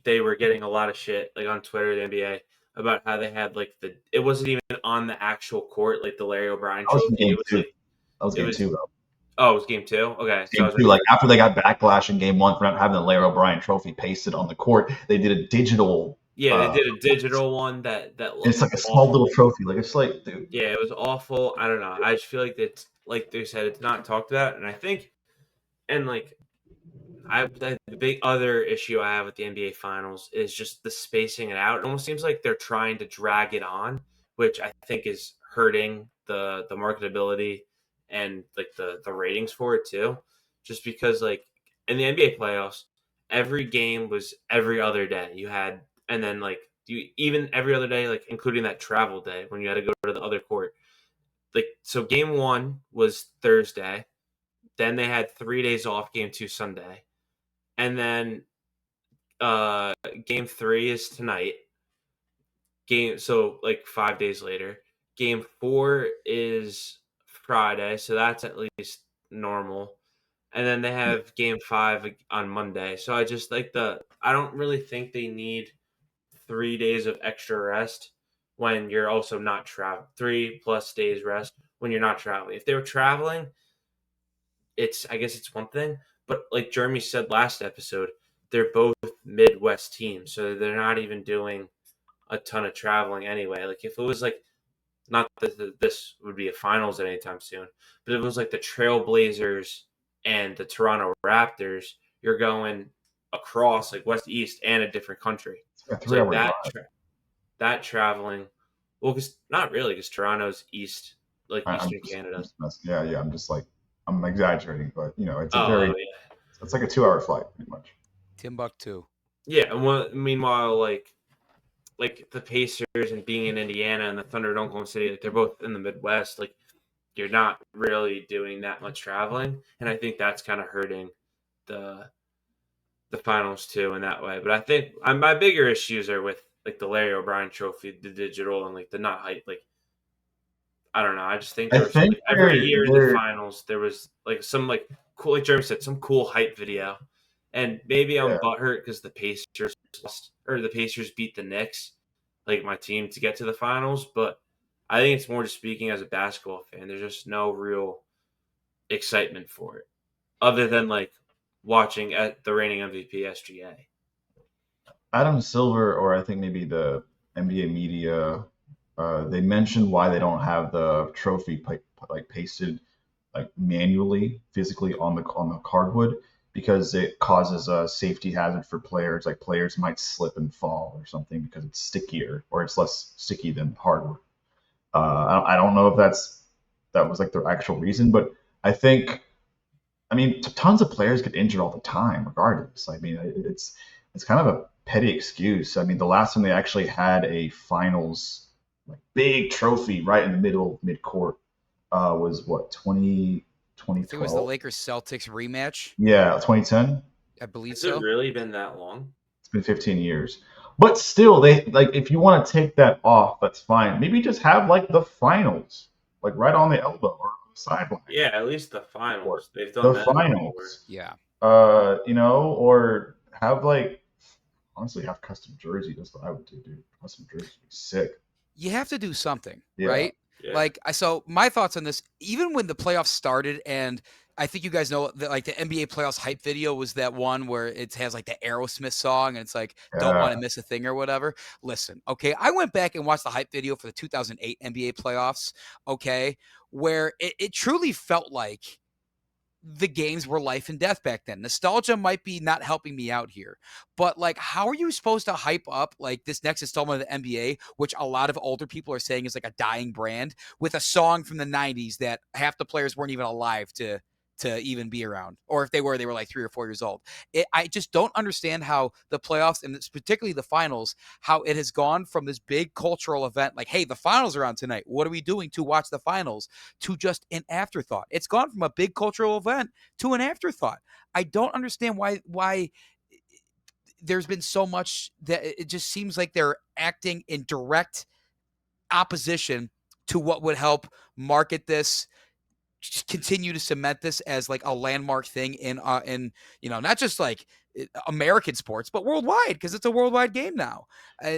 they were getting a lot of shit like on Twitter, the NBA, about how they had like it wasn't even on the actual court, like the Larry O'Brien I was in trophy. game It was two. like That was it game was two, though. oh, it was game two. Okay, so I Game was two, ready like for after they got backlash in game one for not having the Larry O'Brien trophy pasted on the court, they did a digital. yeah, they did a digital one that It's looked like a small little awful. trophy. Like it's like, dude. Yeah, it was awful. I don't know. I just feel like it's like they said it's not talked about, and I think and like the big other issue I have with the NBA Finals is just the spacing it out. It almost seems like they're trying to drag it on, which I think is hurting the marketability and like the ratings for it too. Just because like in the NBA playoffs, every game was every other day. You had and then like you even every other day, like including that travel day when you had to go to the other court. Like so game one was Thursday. Then they had 3 days off, game two Sunday. And then game three is tonight. Game so like 5 days later. Game four is Friday, so that's at least normal. And then they have Game 5 on Monday. So I just I don't really think they need 3 days of extra rest when you're also not traveling. 3+ days rest when you're not traveling. If they were traveling, I guess it's one thing. But like Jeremy said last episode, they're both Midwest teams, so they're not even doing a ton of traveling anyway. Like if it was like not that this would be a finals anytime soon, but if it was like the Trailblazers and the Toronto Raptors, you're going across like west east and a different country. It's a So like 3 hour drive. that traveling, well, because not really, because Toronto's east, like I'm Eastern just, Canada. yeah. I'm just like, I'm exaggerating, but it's a Oh very, yeah, it's like a 2 hour flight pretty much. Timbuktu. yeah. And meanwhile, like the Pacers and being in Indiana and the Thunder in Oklahoma City, like they're both in the Midwest. Like you're not really doing that much traveling, and I think that's kind of hurting the finals too in that way. But I think my bigger issues are with like the Larry O'Brien Trophy, the digital, and like the not hype. Like I don't know. I just think I there was think like every year in the they're finals there was like some like cool, like Jeremy said, some cool hype video. And maybe I'm yeah. butthurt because the Pacers lost, or the Pacers beat the Knicks, like my team, to get to the finals. But I think it's more just speaking as a basketball fan. There's just no real excitement for it, other than like watching at the reigning MVP SGA. Adam Silver, or I think maybe the NBA media, they mentioned why they don't have the trophy like pasted like manually, physically on the cardwood, because it causes a safety hazard for players. Like players might slip and fall or something because it's stickier or it's less sticky than hardwood. I don't know if that was like the actual reason, but I think, I mean, tons of players get injured all the time, regardless. I mean, it's kind of a petty excuse. I mean, the last time they actually had a finals like big trophy right in the middle mid court was what 2012. I think it was the Lakers Celtics rematch. Yeah, 2010. I believe Has so. it really been that long? It's been 15 years. But still, they like if you want to take that off, that's fine. Maybe just have like the finals, like right on the elbow or on the sideline. Yeah, at least the finals. They've done The that before. finals. Yeah. Or have like honestly have custom jersey. That's what I would do, dude. Custom jersey would be sick. You have to do something, Yeah. right? Yeah. Like so my thoughts on this, even when the playoffs started, and I think you guys know that like the NBA playoffs hype video was that one where it has like the Aerosmith song and it's like don't want to miss a thing or whatever. Listen, okay, I went back and watched the hype video for the 2008 NBA playoffs, okay, where it truly felt like the games were life and death back then. Nostalgia might be not helping me out here, but like, how are you supposed to hype up like this next installment of the NBA, which a lot of older people are saying is like a dying brand, with a song from the 90s that half the players weren't even alive to even be around, or if they were like 3 or 4 years old. I just don't understand how the playoffs, and particularly the finals, how it has gone from this big cultural event like, hey, the finals are on tonight, what are we doing to watch the finals, to just an afterthought. It's gone from a big cultural event to an afterthought. I don't understand why there's been so much that it just seems like they're acting in direct opposition to what would help market this, continue to cement this as like a landmark thing in not just like American sports but worldwide, because it's a worldwide game now.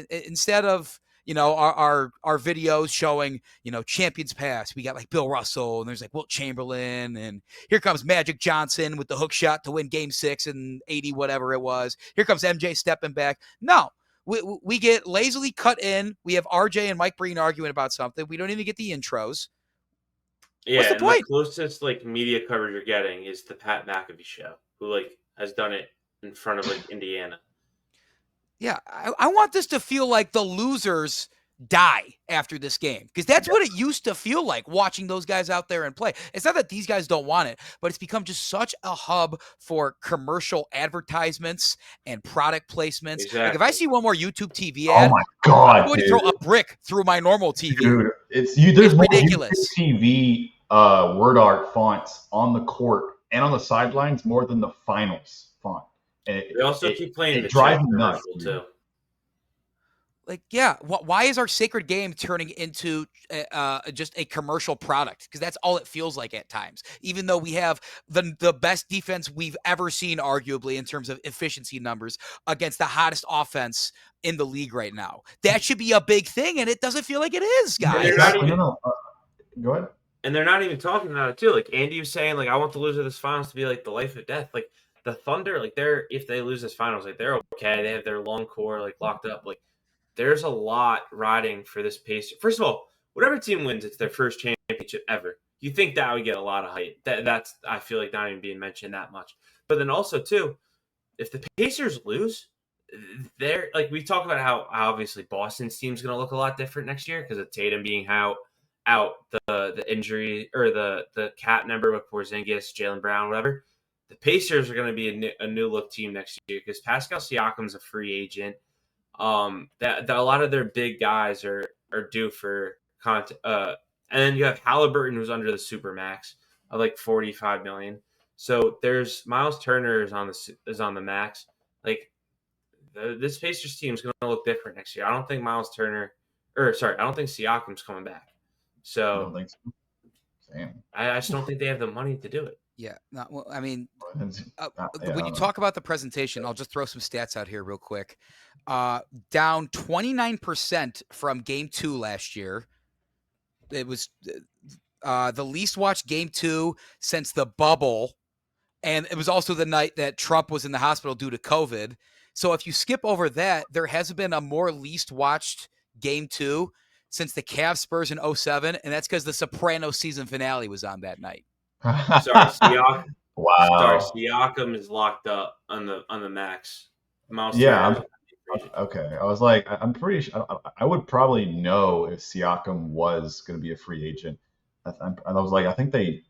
Instead of our videos showing champions past, we got like Bill Russell and there's like Wilt Chamberlain and here comes Magic Johnson with the hook shot to win game 6 in 80 whatever it was. Here comes MJ stepping back. No, we get lazily cut in. We have RJ and Mike Breen arguing about something. We don't even get the intros. Yeah, What's the and point? the closest like media coverage you're getting is the Pat McAfee show, who like has done it in front of like Indiana. Yeah, I want this to feel like the losers die after this game, because that's what it used to feel like watching those guys out there and play. It's not that these guys don't want it, but it's become just such a hub for commercial advertisements and product placements. Exactly. Like if I see one more YouTube TV Oh ad, my god, I'm going to dude. throw a brick through my normal TV. Dude, there's more ridiculous. YouTube TV word art fonts on the court and on the sidelines more than the finals font. And They also keep playing the drives Chip me nuts, commercial dude. too. Like, yeah, why is our sacred game turning into just a commercial product? Because that's all it feels like at times. Even though we have the best defense we've ever seen, arguably in terms of efficiency numbers, against the hottest offense in the league right now, that should be a big thing, and it doesn't feel like it is, And guys. they're not Exactly. even. No. Go ahead. And they're not even talking about it too. Like Andy was saying, like I want the loser of this finals to be like the life or death. Like the Thunder, like if they lose this finals, like they're okay. They have their long core like locked up. Like there's a lot riding for this pace. First of all, whatever team wins, it's their first championship ever. You think that would get a lot of hype. That's I feel like not even being mentioned that much. But then also too, if the Pacers lose, they're like we talk about how obviously Boston's team's going to look a lot different next year because of Tatum being out the injury or the cat number with Porzingis, Jaylen Brown, whatever. The Pacers are going to be a new look team next year because Pascal Siakam's a free agent. That a lot of their big guys are due for content. And then you have Halliburton who's under the supermax of like $45 million. So there's Miles Turner is on the max. Like this Pacers team is going to look different next year. I don't think I don't think Siakam's coming back. I So don't think so. Same. I just don't think they have the money to do it. Yeah, well, I mean, Yeah, when you talk about the presentation, I'll just throw some stats out here real quick. Down 29% from Game 2 last year. It was the least watched Game 2 since the bubble, and it was also the night that Trump was in the hospital due to COVID. So if you skip over that, there hasn't been a more least watched Game 2 since the Cavs Spurs in 07, and that's because the Sopranos season finale was on that night. Sorry, Siakam. Wow. Siakam is locked up on the max. Miles Yeah. Turner. Okay. I was like, I'm pretty sure I would probably know if Siakam was going to be a free agent. I was like, I think they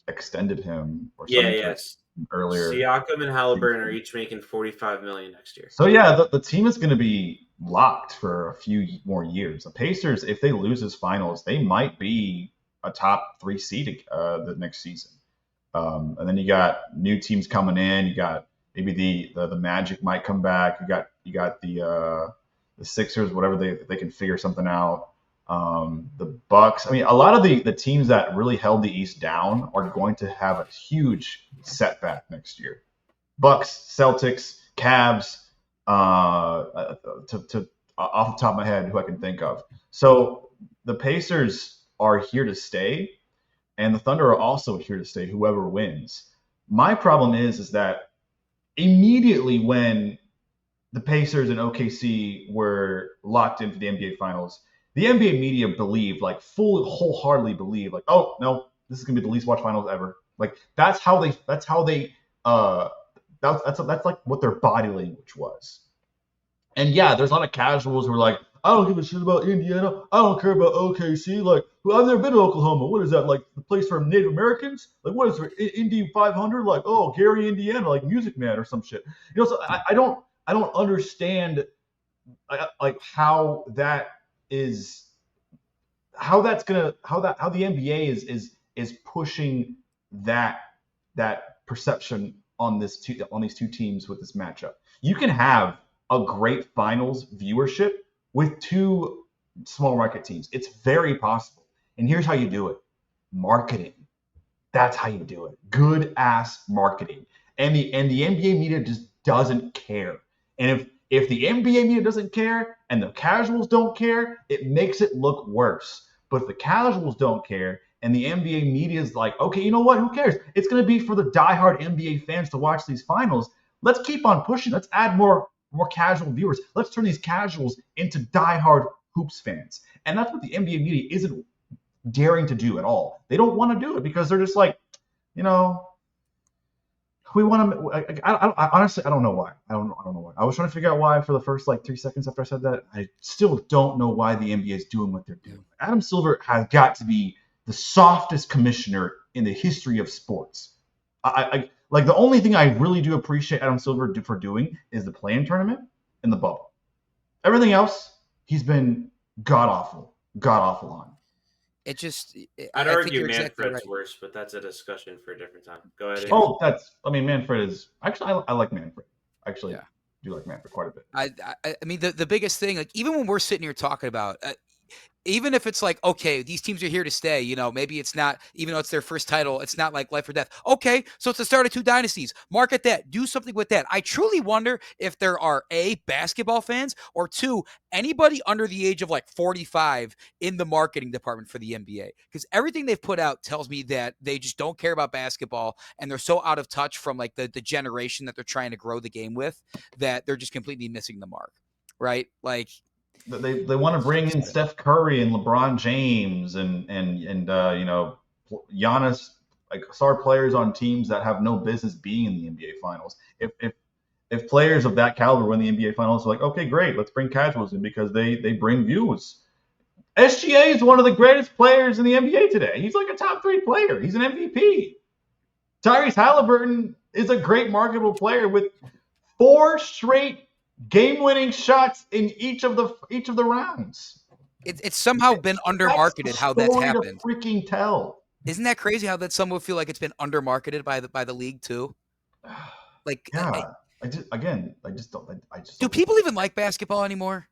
extended him or something Yes. earlier. Siakam and Halliburton are each making $45 million next year. So yeah, the team is going to be locked for a few more years. The Pacers, if they lose this finals, they might be a top 3 seed the next season. And then you got new teams coming in. You got maybe the Magic might come back. You got the Sixers, whatever they can figure something out. The Bucks. I mean, a lot of the teams that really held the East down are going to have a huge setback next year. Bucks, Celtics, Cavs. To off the top of my head, who I can think of. So the Pacers are here to stay, and the Thunder are also here to stay. Whoever wins. My problem is that immediately when the Pacers and OKC were locked into the NBA Finals, the NBA media believed, like wholeheartedly believed, like, oh no, this is gonna be the least watched finals ever. Like that's like what their body language was. And yeah, there's a lot of casuals who are like, I don't give a shit about Indiana. I don't care about OKC. Like, I've never been to Oklahoma. What is that? Like the place for Native Americans? Like, what is there? Indy 500? Like, oh, Gary, Indiana, like Music Man or some shit. You know, so I don't understand like how the NBA is pushing that perception on these two teams with this matchup. You can have a great finals viewership with two small market teams. It's very possible. And here's how you do it. Marketing. That's how you do it. Good ass marketing. And the NBA media just doesn't care. And if the NBA media doesn't care and the casuals don't care, it makes it look worse. But if the casuals don't care and the NBA media is like, okay, you know what? Who cares? It's going to be for the diehard NBA fans to watch these finals. Let's keep on pushing. Let's add more casual viewers. Let's turn these casuals into diehard hoops fans. And that's what the NBA media isn't daring to do at all. They don't want to do it because they're just like, you know, we want to. I honestly, I don't know why. I don't know why. I was trying to figure out why for the first like 3 seconds after I said that. I still don't know why the NBA is doing what they're doing. Adam Silver has got to be the softest commissioner in the history of sports. I like the only thing I really do appreciate Adam Silver for doing is the play-in tournament and the bubble. Everything else, he's been god awful on. It just, I'd I argue think Manfred's exactly right. worse, but that's a discussion for a different time. Go ahead. Oh, Manfred is actually I like Manfred. Actually, Yeah. do like Manfred quite a bit. I mean, the biggest thing, like even when we're sitting here talking about, even if it's like, okay, these teams are here to stay, you know, maybe it's not, even though it's their first title, it's not like life or death. Okay, so it's the start of 2 dynasties. Market that. Do something with that. I truly wonder if there are A, basketball fans, or 2, anybody under the age of like 45 in the marketing department for the NBA. Because everything they've put out tells me that they just don't care about basketball and they're so out of touch from like the generation that they're trying to grow the game with that they're just completely missing the mark. Right? Like, they want to bring in Steph Curry and LeBron James and you know, Giannis, like star players on teams that have no business being in the NBA Finals. If players of that caliber win the NBA Finals, they're like, okay, great, let's bring casuals in because they bring views. SGA is one of the greatest players in the NBA today. He's like a top 3 player. He's an MVP. Tyrese Halliburton is a great marketable player with 4 straight game-winning shots in each of the rounds. It's somehow been undermarketed how that's happened. To freaking tell. Isn't that crazy how that some would feel like it's been undermarketed by the league too? Like, yeah, I just don't. Do people even like basketball anymore,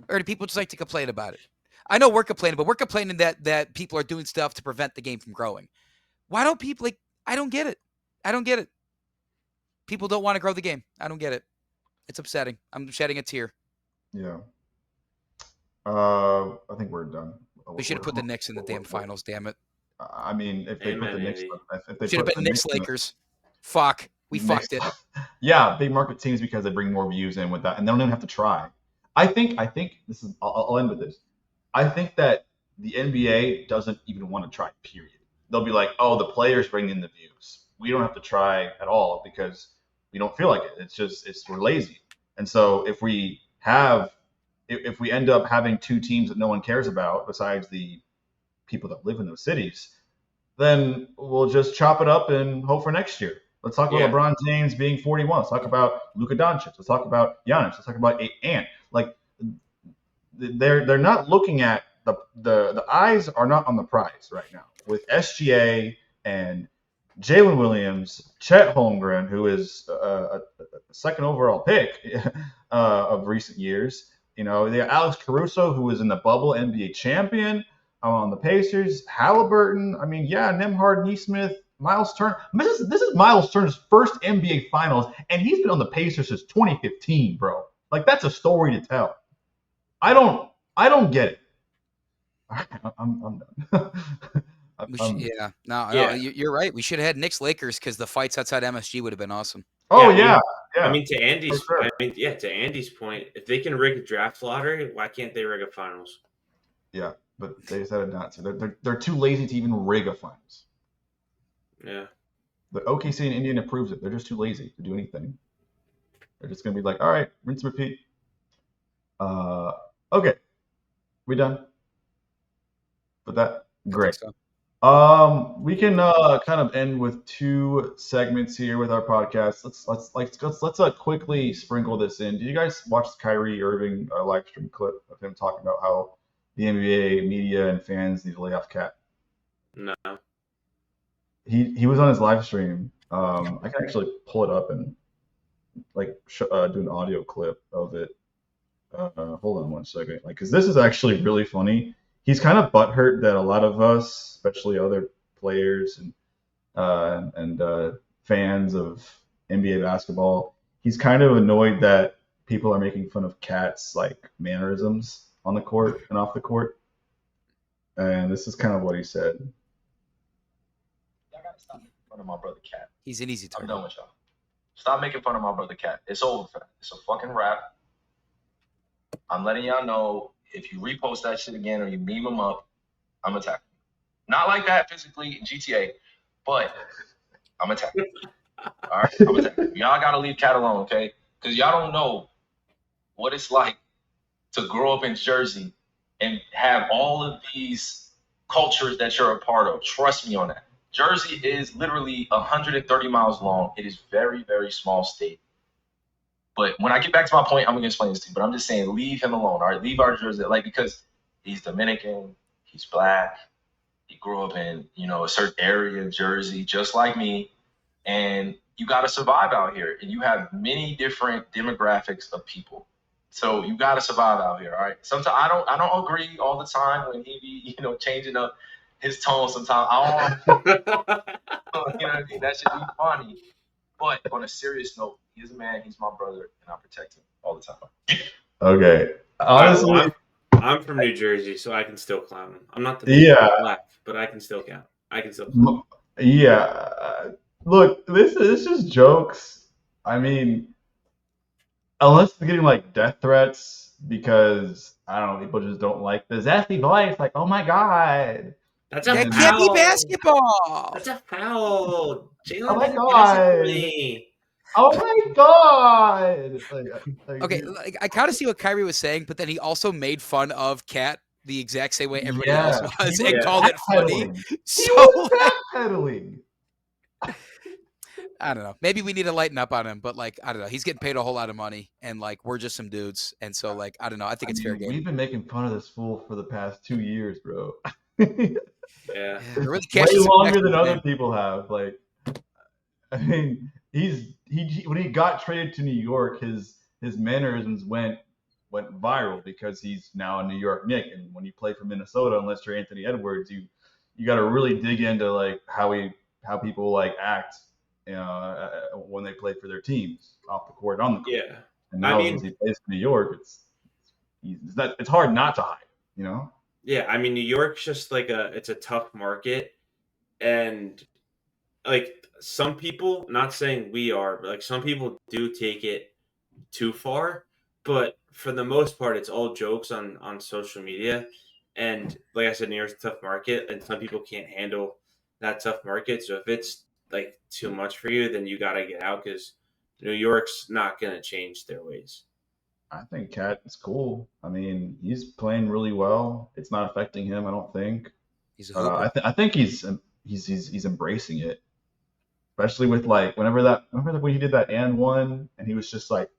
or do people just like to complain about it? I know we're complaining, but we're complaining that people are doing stuff to prevent the game from growing. Why don't people like? I don't get it. I don't get it. People don't want to grow the game. I don't get it. It's upsetting. I'm shedding a tear. Yeah. I think we're done. We should have put the Knicks in the damn finals. Damn it. I mean, if they put the Knicks, if they should have been Knicks Lakers. Fuck, we fucked it. Yeah, big market teams because they bring more views in with that, and they don't even have to try. I think this is. I'll end with this. I think that the NBA doesn't even want to try. Period. They'll be like, oh, the players bring in the views. We don't have to try at all because we don't feel like it. We're lazy. And so if we end up having 2 teams that no one cares about besides the people that live in those cities, then we'll just chop it up and hope for next year. Let's talk about LeBron James being 41. Let's talk about Luka Doncic. Let's talk about Giannis. Let's talk about Ant. Like they're not looking at the eyes are not on the prize right now with SGA and Jalen Williams, Chet Holmgren, who is a second overall pick of recent years. You know, they got Alex Caruso, who was in the bubble NBA champion on the Pacers. Halliburton. I mean, yeah, Nembhard, Nesmith, Miles Turner. This is Miles Turner's first NBA Finals, and he's been on the Pacers since 2015, bro. Like that's a story to tell. I don't get it. I'm done. You're right. We should have had Knicks Lakers because the fights outside MSG would have been awesome. Oh yeah. I mean, to Andy's point, if they can rig a draft lottery, why can't they rig a finals? Yeah, but they decided not to. They're too lazy to even rig a finals. Yeah. The OKC and Indiana proves it. They're just too lazy to do anything. They're just gonna be like, all right, rinse and repeat. Okay, we done with that. Great. We can kind of end with 2 segments here with our podcast. Let's quickly sprinkle this in. Did you guys watch the Kyrie Irving live stream clip of him talking about how the NBA media and fans need to lay off Cat? No. He was on his live stream. I can actually pull it up and do an audio clip of it. Hold on one second, because this is actually really funny. He's kind of butthurt that a lot of us, especially other players and fans of NBA basketball, he's kind of annoyed that people are making fun of Cat's like mannerisms on the court and off the court. And this is kind of what he said. Y'all gotta stop making fun of my brother Cat. He's an easy target. I'm done with y'all. Stop making fun of my brother Cat. It's over for that. It's a fucking wrap. I'm letting y'all know. If you repost that shit again or you meme him up, I'm attacking you. Not like that physically in GTA, but I'm attacking you. All right? I'm attacking you. Y'all got to leave Cat alone, okay? Because y'all don't know what it's like to grow up in Jersey and have all of these cultures that you're a part of. Trust me on that. Jersey is literally 130 miles long. It is very, very small state. But when I get back to my point, I'm going to explain this to you. But I'm just saying, leave him alone, all right? Leave our Jersey, because he's Dominican, he's black, he grew up in, a certain area of Jersey, just like me. And you got to survive out here, and you have many different demographics of people. So you got to survive out here. All right. Sometimes I don't agree all the time when he be changing up his tone. Sometimes I don't. You know what I mean? That should be funny. But on a serious note, he's a man. He's my brother, and I protect him all the time. Okay. Honestly, I'm from New Jersey, so I can still clown him. I'm not the yeah. black, but I can still count. I can still clown him. Yeah. Look, this is just jokes. I mean, unless they're getting like death threats because I don't know, people just don't like the zesty voice. Like, oh my god, That's a That foul. can't be basketball. That's a foul. Jalen oh my didn't pass it to god, me. oh my god. Okay, like, I kind of see what Kyrie was saying, but then he also made fun of Cat the exact same way everybody else was and called it funny. So he was backpedaling. I don't know. Maybe we need to lighten up on him, but like I don't know. He's getting paid a whole lot of money, and like we're just some dudes, and so like I don't know. I think it's fair game. We've been making fun of this fool for the past 2 years, bro. Yeah, really way longer than other people have. Like, I mean, he when he got traded to New York, his mannerisms went viral because he's now a New York Knick, and when you play for Minnesota, unless you're Anthony Edwards, you got to really dig into like how people like act, when they play for their teams off the court, on the court. Yeah, And now since he plays for New York, it's hard not to hide, you know. Yeah, I mean, New York's just like it's a tough market, and like some people, not saying we are, but like some people do take it too far. But for the most part, it's all jokes on social media, and like I said, New York's a tough market, and some people can't handle that tough market. So if it's like too much for you, then you gotta get out because New York's not gonna change their ways. I think Cat is cool. I mean, he's playing really well. It's not affecting him, I don't think. He's a hooper. I think he's embracing it, especially with like remember when he did that and one, and he was just like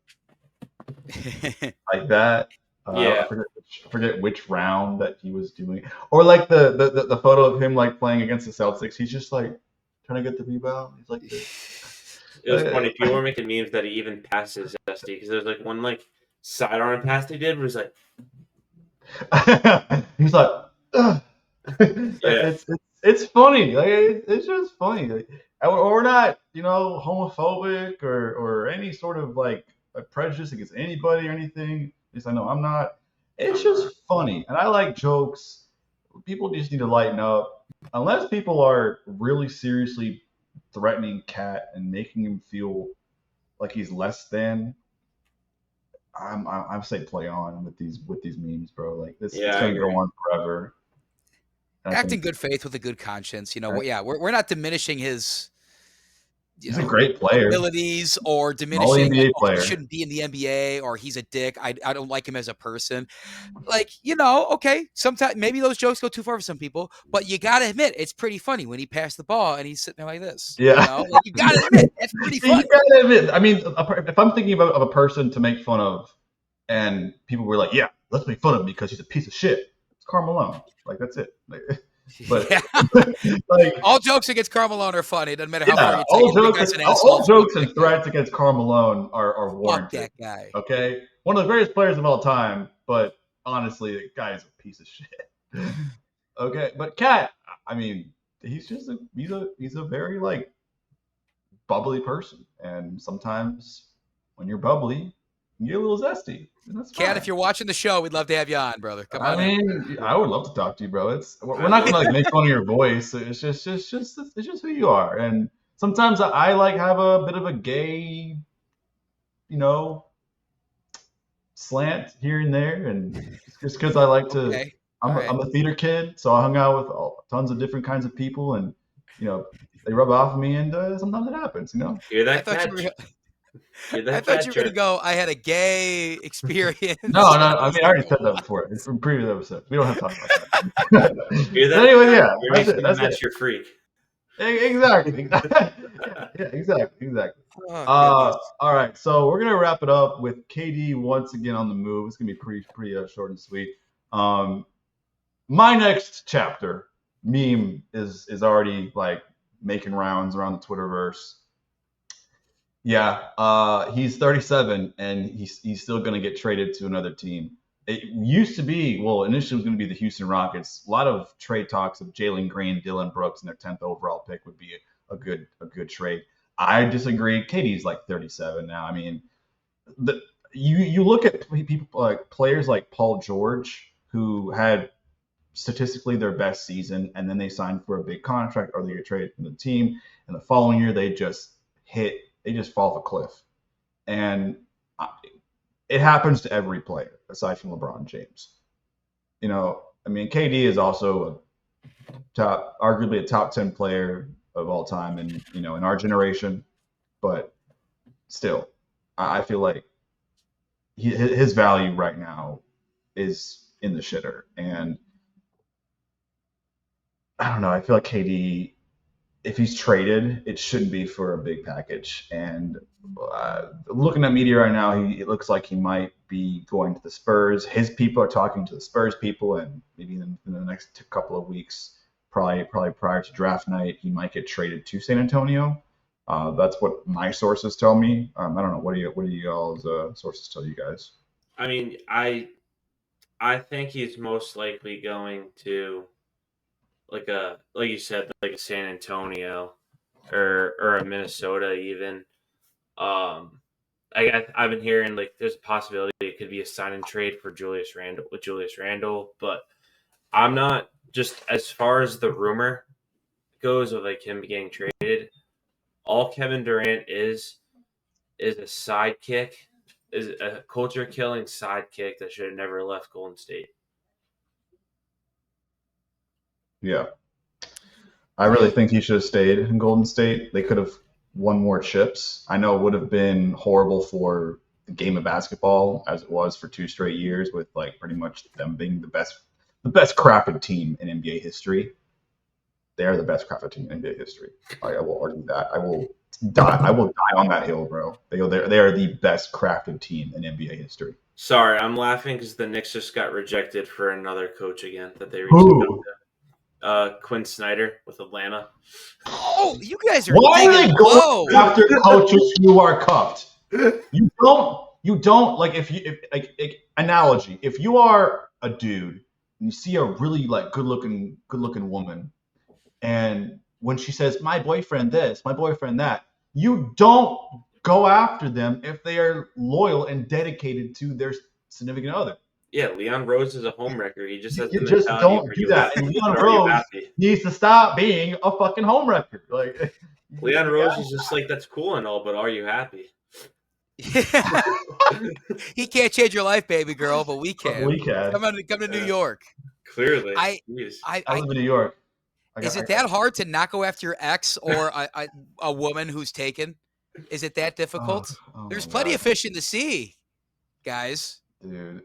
that. Yeah. I forget which round that he was doing, or like the photo of him like playing against the Celtics. He's just like trying to get the rebound. He's like this. It was funny. People were making memes that he even passes SD because there's like one like sidearm pass they did where he's like, he's like, ugh. Yeah. It's funny. Like it's just funny. Like, we're not, homophobic or any sort of like a prejudice against anybody or anything. At least I know I'm not. It's just funny, and I like jokes. People just need to lighten up. Unless people are really seriously threatening Cat and making him feel like he's less than, I say play on with these memes, bro. Like this, it's gonna go on forever. Act in good faith with a good conscience. We're not diminishing his. He's a great player. Abilities or diminishing. He shouldn't be in the NBA or he's a dick. I don't like him as a person. Like, okay. Sometimes maybe those jokes go too far for some people, but you gotta admit it's pretty funny when he passed the ball and he's sitting there like this. Yeah, you gotta admit it's pretty funny. You gotta admit. I mean, if I'm thinking of a person to make fun of, and people were like, "Yeah, let's make fun of him because he's a piece of shit," it's Karl Malone. Like that's it. But like all jokes against Karl Malone are funny. It doesn't matter how far you take it. All jokes and threats against Karl Malone are warranted. Fuck that guy. Okay, one of the greatest players of all time, but honestly, the guy is a piece of shit. Okay, but Cat, I mean, he's a very like bubbly person, and sometimes when you're bubbly, you get a little zesty. Cat, if you're watching the show, we'd love to have you on, brother. Come on. I mean, I would love to talk to you, bro. We're not gonna like make fun of your voice. It's just who you are. And sometimes I like have a bit of a gay, slant here and there, and just because I like to. Okay. I'm a theater kid, so I hung out with tons of different kinds of people, and they rub off of me, and sometimes it happens. Hear that? I thought you were going to go, I had a gay experience. No. I mean, I already said that before. It's from previous episodes. We don't have to talk about that. Anyway, yeah. That's your freak. Exactly. Yeah, exactly. All right. So we're going to wrap it up with KD once again on the move. It's going to be pretty short and sweet. My next chapter meme is already like making rounds around the Twitterverse. Yeah, he's 37, and he's still going to get traded to another team. It used to be, well, initially it was going to be the Houston Rockets. A lot of trade talks of Jalen Green, Dylan Brooks, and their 10th overall pick would be a good trade. I disagree. KD's like 37 now. I mean, you look at people like players like Paul George, who had statistically their best season, and then they signed for a big contract or they get traded from the team, and the following year they just fall off a cliff. And it happens to every player aside from LeBron James. I mean, KD is also arguably a top 10 player of all time, and in our generation. But still, I feel like his value right now is in the shitter, and I don't know. I feel like KD, if he's traded, it shouldn't be for a big package. And looking at media right now, it looks like he might be going to the Spurs. His people are talking to the Spurs people, and maybe in the next couple of weeks, probably prior to draft night, he might get traded to San Antonio. That's what my sources tell me. I don't know. What do y'all's sources tell you guys? I mean, I think he's most likely going to like you said, like a San Antonio or a Minnesota even. I've been hearing like there's a possibility it could be a sign and trade for Julius Randle, but I'm not, just as far as the rumor goes of like him getting traded. All Kevin Durant is a sidekick, is a culture killing sidekick that should have never left Golden State. Yeah. I really think he should have stayed in Golden State. They could have won more chips. I know it would have been horrible for the game of basketball as it was for 2 straight years, with like pretty much them being the best crafted team in NBA history. They are the best crafted team in NBA history. I will argue that. I will die on that hill, bro. They are the best crafted team in NBA history. Sorry, I'm laughing because the Knicks just got rejected for another coach again that they reached Who? out to. Quinn Snyder with Atlanta. Oh, you guys are Why are they digging going low. after coaches who are cuffed? You don't like if analogy. If you are a dude and you see a really like good looking woman, and when she says my boyfriend this, my boyfriend that, you don't go after them if they are loyal and dedicated to their significant other. Yeah, Leon Rose is a homewrecker. He just has You the just mentality don't where do you that. And listen, Leon but are you Rose happy? needs to stop being a fucking homewrecker. Like Leon Rose is just like, that's cool and all, but are you happy? He can't change your life, baby girl, but we can. We can. Come to New York. Clearly. I live in New York. Is it that hard to not go after your ex or a woman who's taken? Is it that difficult? There's plenty of fish in the sea, guys. Dude,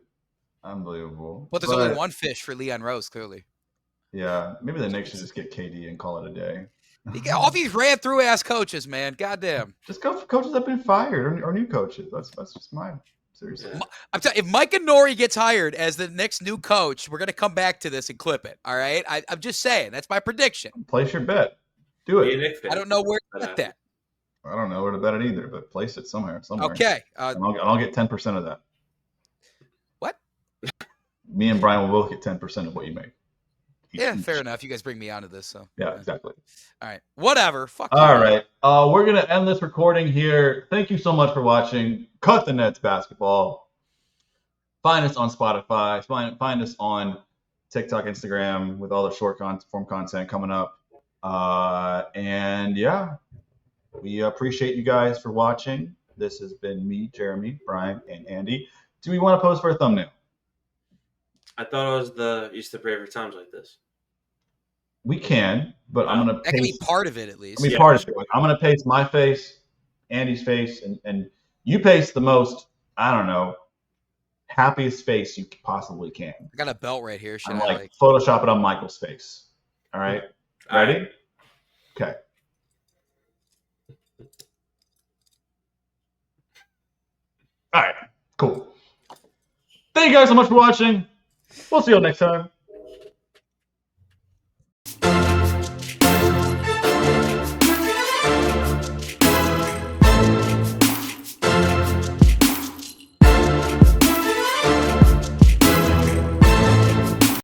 unbelievable. But there's only one fish for Leon Rose, clearly. Yeah, maybe the Knicks should just get KD and call it a day. All these ran through ass coaches, man. Goddamn. Just go for coaches that have been fired or new coaches. That's just mine. Seriously. Yeah. I'm telling you, if Mike Nori gets hired as the next new coach, we're gonna come back to this and clip it. All right. I'm just saying that's my prediction. Place your bet. Do it. I don't know where to bet that. I don't know where to bet it either, but place it somewhere. Okay. I'll get 10% of that. What? Me and Brian will both get 10% of what you make. Yeah, fair enough. You guys bring me onto this, so yeah, exactly. All right, whatever. Fuck. All right, we're gonna end this recording here. Thank you so much for watching Cut the Nets Basketball. Find us on Spotify. Find us on TikTok, Instagram, with all the short form content coming up. And yeah, we appreciate you guys for watching. This has been me, Jeremy, Brian, and Andy. Do we want to pose for a thumbnail? I thought it was the used to pray for times like this. We can, but I'm gonna. That can be part of it at least. Part of it. I'm gonna paste my face, Andy's face, and you paste the most. I don't know, happiest face you possibly can. I got a belt right here. Should I Photoshop it on Michael's face? All right, ready? All right. Okay. All right, cool. Thank you guys so much for watching. We'll see you all next time.